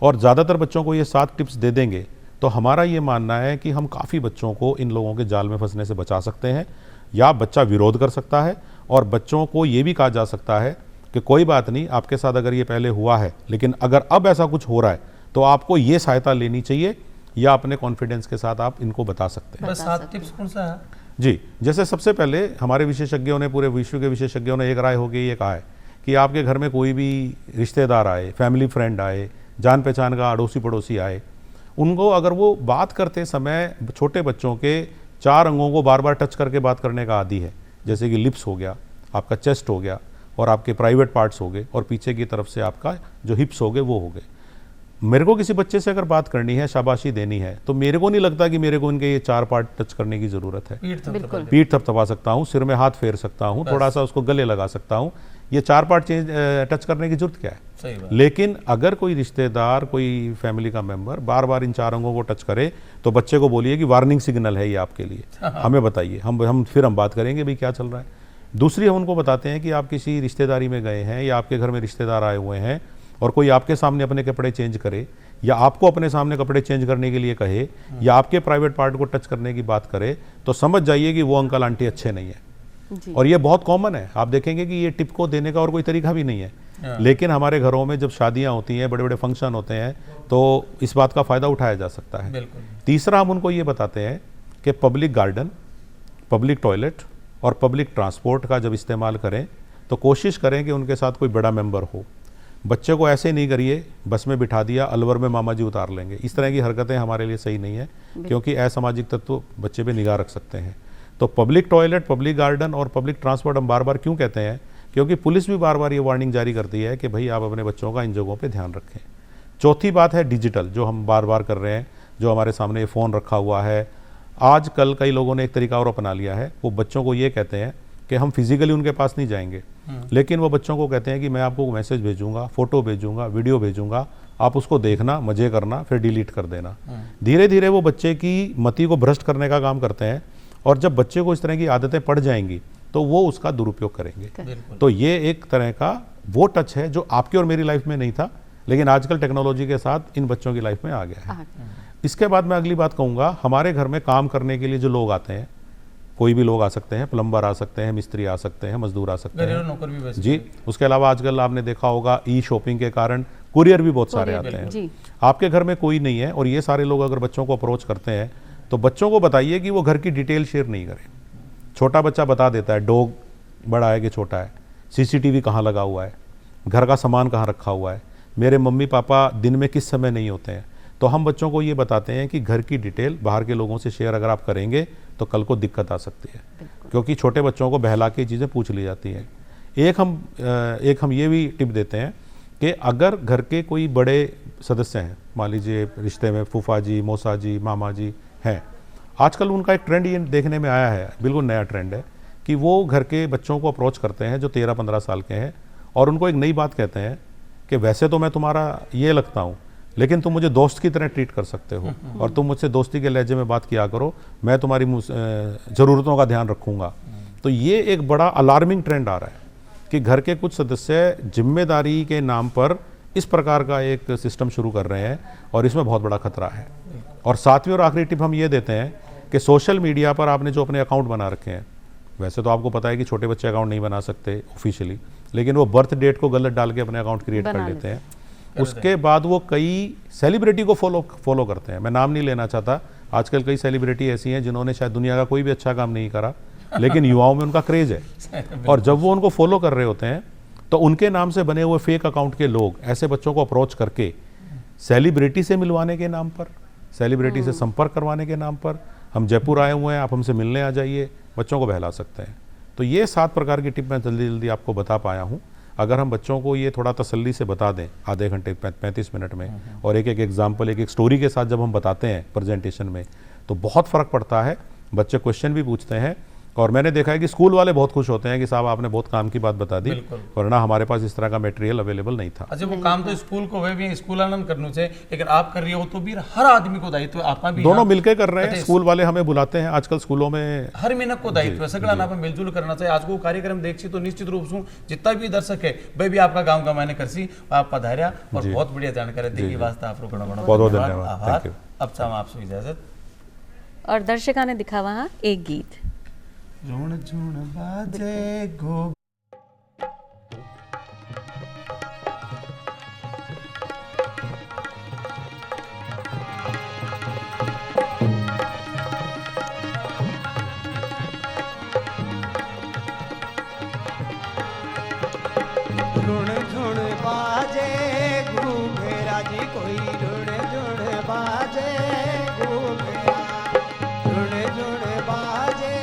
और ज़्यादातर बच्चों को ये 7 टिप्स दे देंगे, तो हमारा ये मानना है कि हम काफ़ी बच्चों को इन लोगों के जाल में फंसने से बचा सकते हैं, या बच्चा विरोध कर सकता है। और बच्चों को ये भी कहा जा सकता है कि कोई बात नहीं, आपके साथ अगर ये पहले हुआ है, लेकिन अगर अब ऐसा कुछ हो रहा है तो आपको ये सहायता लेनी चाहिए, या अपने कॉन्फिडेंस के साथ आप इनको बता सकते हैं। बस 7 टिप्स कौन सा है? जी, जैसे सबसे पहले हमारे विशेषज्ञों ने, पूरे विश्व के विशेषज्ञों ने एक राय हो गई, ये कहा है कि आपके घर में कोई भी रिश्तेदार आए, फैमिली फ्रेंड आए, जान पहचान का अड़ोसी पड़ोसी आए, उनको अगर वो बात करते समय छोटे बच्चों के 4 अंगों को बार बार टच करके बात करने का आदी है, जैसे कि लिप्स हो गया, आपका चेस्ट हो गया, और आपके प्राइवेट पार्ट्स हो गए, और पीछे की तरफ से आपका जो हिप्स हो गए वो हो गए। मेरे को किसी बच्चे से अगर बात करनी है, शाबाशी देनी है, तो मेरे को नहीं लगता कि मेरे को इनके ये 4 पार्ट टच करने की ज़रूरत है। बिल्कुल। पीठ थपथपा सकता हूँ, सिर में हाथ फेर सकता हूँ, थोड़ा सा उसको गले लगा सकता हूँ, ये 4 पार्ट टच करने की जरूरत क्या है? सही बात। लेकिन अगर कोई रिश्तेदार, कोई फैमिली का मेंबर बार बार इन 4 अंगों को टच करे, तो बच्चे को बोलिए कि वार्निंग सिग्नल है ये आपके लिए, हमें बताइए, हम बात करेंगे भाई क्या चल रहा है। दूसरी, हम उनको बताते हैं कि आप किसी रिश्तेदारी में गए हैं, या आपके घर में रिश्तेदार आए हुए हैं, और कोई आपके सामने अपने कपड़े चेंज करे, या आपको अपने सामने कपड़े चेंज करने के लिए कहे, या आपके प्राइवेट पार्ट को टच करने की बात करे, तो समझ जाइए कि वो अंकल आंटी अच्छे नहीं है। जी। और ये बहुत कॉमन है, आप देखेंगे कि ये टिप को देने का और कोई तरीका भी नहीं है, लेकिन हमारे घरों में जब शादियां होती हैं, बड़े बड़े फंक्शन होते हैं, तो इस बात का फ़ायदा उठाया जा सकता है। बिल्कुल। तीसरा, हम उनको ये बताते हैं कि पब्लिक गार्डन, पब्लिक टॉयलेट और पब्लिक ट्रांसपोर्ट का जब इस्तेमाल करें, तो कोशिश करें कि उनके साथ कोई बड़ा मेंबर हो। बच्चे को ऐसे नहीं करिए, बस में बिठा दिया, अलवर में मामा जी उतार लेंगे, इस तरह की हरकतें हमारे लिए सही नहीं है, क्योंकि असामाजिक तत्व बच्चे पे निगाह रख सकते हैं। तो पब्लिक टॉयलेट, पब्लिक गार्डन और पब्लिक ट्रांसपोर्ट हम बार बार क्यों कहते हैं? क्योंकि पुलिस भी बार बार ये वार्निंग जारी करती है कि भाई आप अपने बच्चों का इन जगहों पे ध्यान रखें। चौथी बात है डिजिटल, जो हम बार बार कर रहे हैं, जो हमारे सामने ये फ़ोन रखा हुआ है। आजकल कई लोगों ने एक तरीका और अपना लिया है, वो बच्चों को ये कहते हैं कि हम फिजिकली उनके पास नहीं जाएंगे, लेकिन वो बच्चों को कहते हैं कि मैं आपको मैसेज भेजूंगा, फोटो भेजूंगा, वीडियो भेजूंगा, आप उसको देखना, मजे करना, फिर डिलीट कर देना। धीरे धीरे वो बच्चे की मति को भ्रष्ट करने का काम करते हैं, और जब बच्चे को इस तरह की आदतें पड़ जाएंगी तो वो उसका दुरुपयोग करेंगे। तो ये एक तरह का वो टच है जो आपकी और मेरी लाइफ में नहीं था, लेकिन आजकल टेक्नोलॉजी के साथ इन बच्चों की लाइफ में आ गया है। इसके बाद मैं अगली बात कहूँगा, हमारे घर में काम करने के लिए जो लोग आते हैं, कोई भी लोग आ सकते हैं, प्लम्बर आ सकते हैं, मिस्त्री आ सकते हैं, मजदूर आ सकते हैं, नौकर भी वैसे जी। उसके अलावा आजकल आपने देखा होगा ई शॉपिंग के कारण कुरियर भी बहुत सारे आते हैं। आपके घर में कोई नहीं है और ये सारे लोग अगर बच्चों को अप्रोच करते हैं, तो बच्चों को बताइए कि वो घर की डिटेल शेयर नहीं करें। छोटा बच्चा बता देता है डॉग बड़ा है कि छोटा है, सीसीटीवी कहाँ लगा हुआ है, घर का सामान कहाँ रखा हुआ है, मेरे मम्मी पापा दिन में किस समय नहीं होते हैं। तो हम बच्चों को ये बताते हैं कि घर की डिटेल बाहर के लोगों से शेयर अगर आप करेंगे तो कल को दिक्कत आ सकती है, क्योंकि छोटे बच्चों को बहला के चीज़ें पूछ ली जाती हैं। एक हम ये भी टिप देते हैं कि अगर घर के कोई बड़े सदस्य हैं, मान लीजिए रिश्ते में फूफा जी, मौसा जी, मामा जी हैं, आजकल उनका एक ट्रेंड ये देखने में आया है, बिल्कुल नया ट्रेंड है, कि वो घर के बच्चों को अप्रोच करते हैं जो 13-15 साल के हैं, और उनको एक नई बात कहते हैं कि वैसे तो मैं तुम्हारा ये लगता हूँ, लेकिन तुम मुझे दोस्त की तरह ट्रीट कर सकते हो, और तुम मुझसे दोस्ती के लहजे में बात किया करो, मैं तुम्हारी ज़रूरतों का ध्यान रखूँगा। तो ये एक बड़ा अलार्मिंग ट्रेंड आ रहा है कि घर के कुछ सदस्य जिम्मेदारी के नाम पर इस प्रकार का एक सिस्टम शुरू कर रहे हैं, और इसमें बहुत बड़ा खतरा है। और सातवीं और आखिरी टिप हम ये देते हैं कि सोशल मीडिया पर आपने जो अपने अकाउंट बना रखे हैं, वैसे तो आपको पता है कि छोटे बच्चे अकाउंट नहीं बना सकते ऑफिशियली, लेकिन वो बर्थ डेट को गलत डाल के अपने अकाउंट क्रिएट कर लेते हैं। उसके बाद वो कई सेलिब्रिटी को फॉलो करते हैं। मैं नाम नहीं लेना चाहता, आजकल कई सेलिब्रिटी ऐसी हैं जिन्होंने शायद दुनिया का कोई भी अच्छा काम नहीं करा, लेकिन युवाओं में उनका क्रेज है, और जब वो उनको फॉलो कर रहे होते हैं तो उनके नाम से बने हुए फेक अकाउंट के लोग ऐसे बच्चों को अप्रोच करके सेलिब्रिटी से मिलवाने के नाम पर, सेलिब्रिटी से संपर्क करवाने के नाम पर, हम जयपुर आए हुए हैं, आप हमसे मिलने आ जाइए, बच्चों को बहला सकते हैं। तो ये 7 प्रकार की टिप मैं जल्दी जल्दी आपको बता पाया हूँ। अगर हम बच्चों को ये थोड़ा तसल्ली से बता दें आधे घंटे 35 मिनट में, और एक एक एग्जाम्पल, एक एक स्टोरी के साथ जब हम बताते हैं प्रेजेंटेशन में, तो बहुत फ़र्क पड़ता है। बच्चे क्वेश्चन भी पूछते हैं, और मैंने देखा है कि स्कूल वाले बहुत खुश होते हैं कि साहब आपने बहुत काम की बात बता दी, वरना हमारे पास इस तरह का मटेरियल अवेलेबल नहीं था। अच्छा, वो काम तो स्कूल को वे भी स्कूल आनंद करने चाहिए, लेकिन आप कर रही हो तो भी हर आदमी को दायित्व आपका भी, दोनों मिलकर कर रहे हैं। स्कूल वाले हमें बुलाते हैं, आजकल स्कूलों में हर मिनट को दायित्व है, सगला ना मिलजुल करना चाहिए। आज को कार्यक्रम देखी तो निश्चित रूप से जितना भी दर्शक है भाई भी आपका गाँव का मैंने करसी आप पधारिया और बहुत बढ़िया जानकारी दी वास्ते आप लोग बहुत बहुत धन्यवाद। आभार। अब चाह आपसे इजाजत। और दर्शकों ने दिखा वहाँ एक गीत। झुण झुण बाजे गो झुण झुण बाजे घूमेरा जी कोई, झुण झुण बाजे घूमेरा, झुण झुण बाजे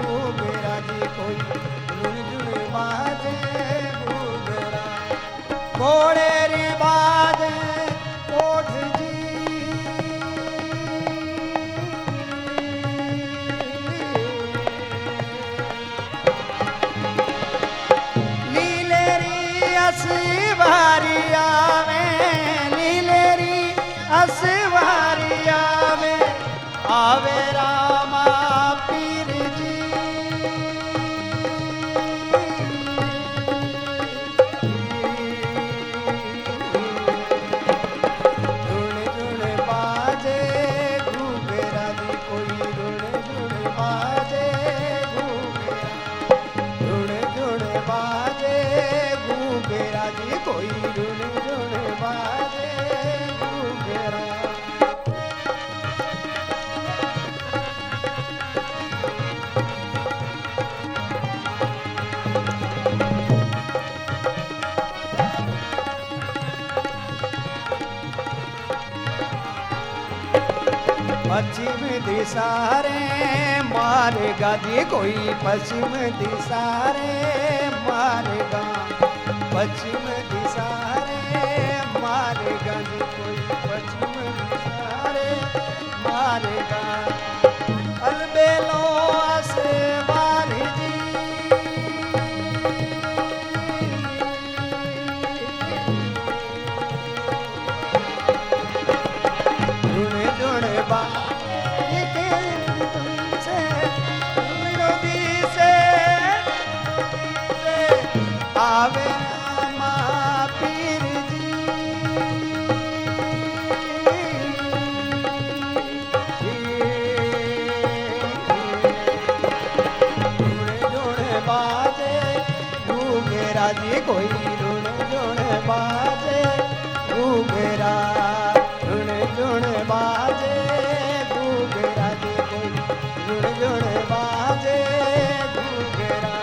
घूमेरा जी कोई, झुण झुण बाजे घूमेरा, घोड़े रे बाजे कोठ असवारिया में, नीलेरी असवारिया में आवे रामा पीर जी, झुण झुण बाजे घूमेरा जी कोई, झुण झुण बाजे घूमेरा, झुण झुण बाजे घूमेरा जी कोई, झुण झुण बाजे घूमेरा। पश्चिम दिशा रे मारेगा जी कोई, पश्चिम दिशा रे मारेगा, पश्चिम दिशा रे मारेगा जी कोई, पश्चिम दिशा रे मारेगा, अलबेलो आसमानी जी, झुण झुण बा आवे रामा पीर जी, झुण झुण बाजे घूमेरा जी कोई, झुण झुण बाजे घूमेरा, झुण झुण बाजे घूमेरा जी कोई, झुण झुण बाजे घूमेरा।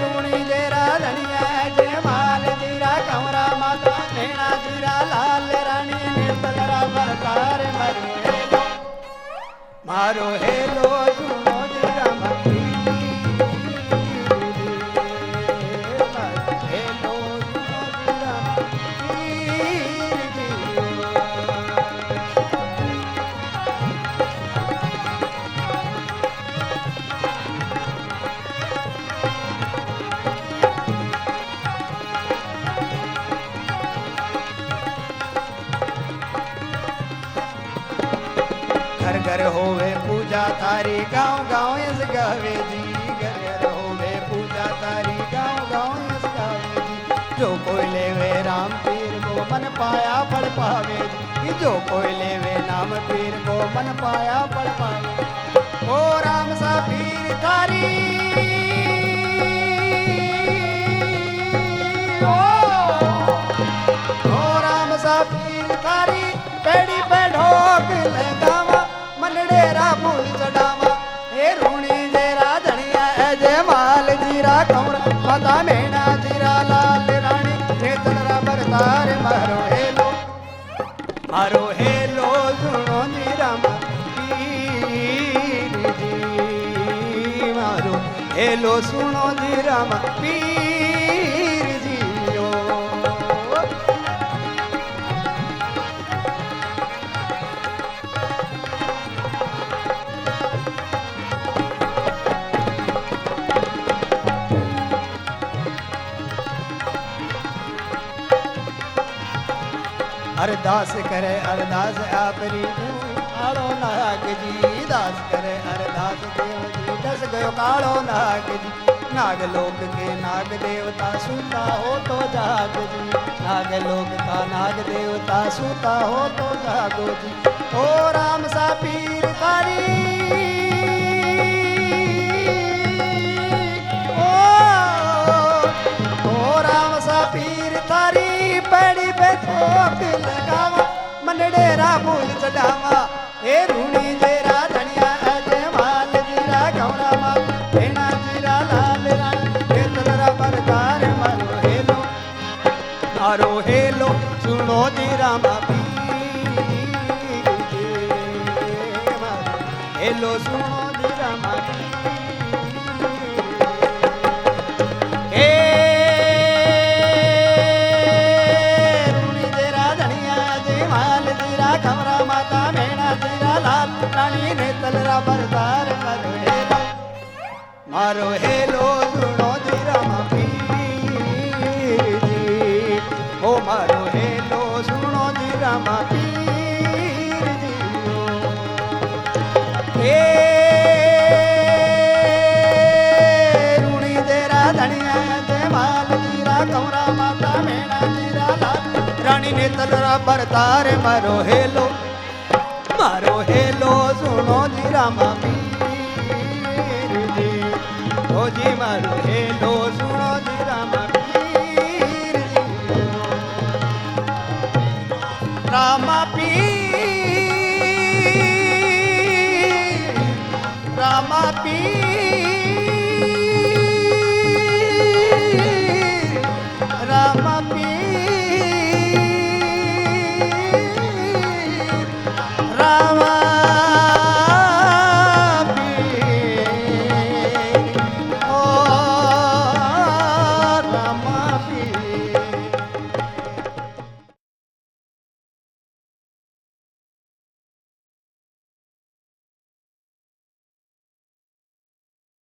रूणी जेरा धनिया जयमाल जीरा कमरा माता नैना जीरा लाल रानी निर्तलरा बरकार मरे मारो हेलो सुनो जीरा मती हेलो सुनो जीरा घर घर होवे पूजा तारी, गाँव गाँव इस गावे जी, घर घर होवे पूजा तारी, गाँव गाँव इस गावे जी, जो कोई लेवे राम पीर को मन पाया पड़ पावे जी, जो कोई लेवे नाम पीर को मन पाया पड़ पावे, ओ राम सा पीर तारी, ओ राम सा पीर तारी, पेड़ी पे ढोक हेलो सुनो जी रामा पीर जियो। अरदास करे अरदास आपरी कालो नाग जी, दास करे अरदास देव जी दस गयो कालो नाग जी। नाग लोक के नाग देवता सूता हो तो जाग जी, नाग लोक का नाग देवता सूता हो तो जागो जी। ओ राम सा पीर तारी ओ राम सा पीर तारी पैड़ी पे थोक लगावा, मन डेरा फूल चढ़ावा। ए रूणी जेरा धनिया अजय माल जीरा गौरा माल भेना जीरा लाल रान हे तलरा बरदार मारो हेलो सुनो जी रामा पीर जी मारो हेलो सुनो जी रामा रानी ने तलरा बरदार मारो हेलो सुनो जी रामा पीर जी। ओ मारो हेलो सुनो जी रामा पीर जी। हे रूणी तेरा धनिया ते माल जीरा कमरा माता मेरा जीरा लाल रानी ने तलरा बरदार मारो हेलो सुनो जी रामा पीर जी। ओ जी मारो हेलो सुनो जी रामा पीर जी। रामा पीर रामा पीर रामा पीर रामा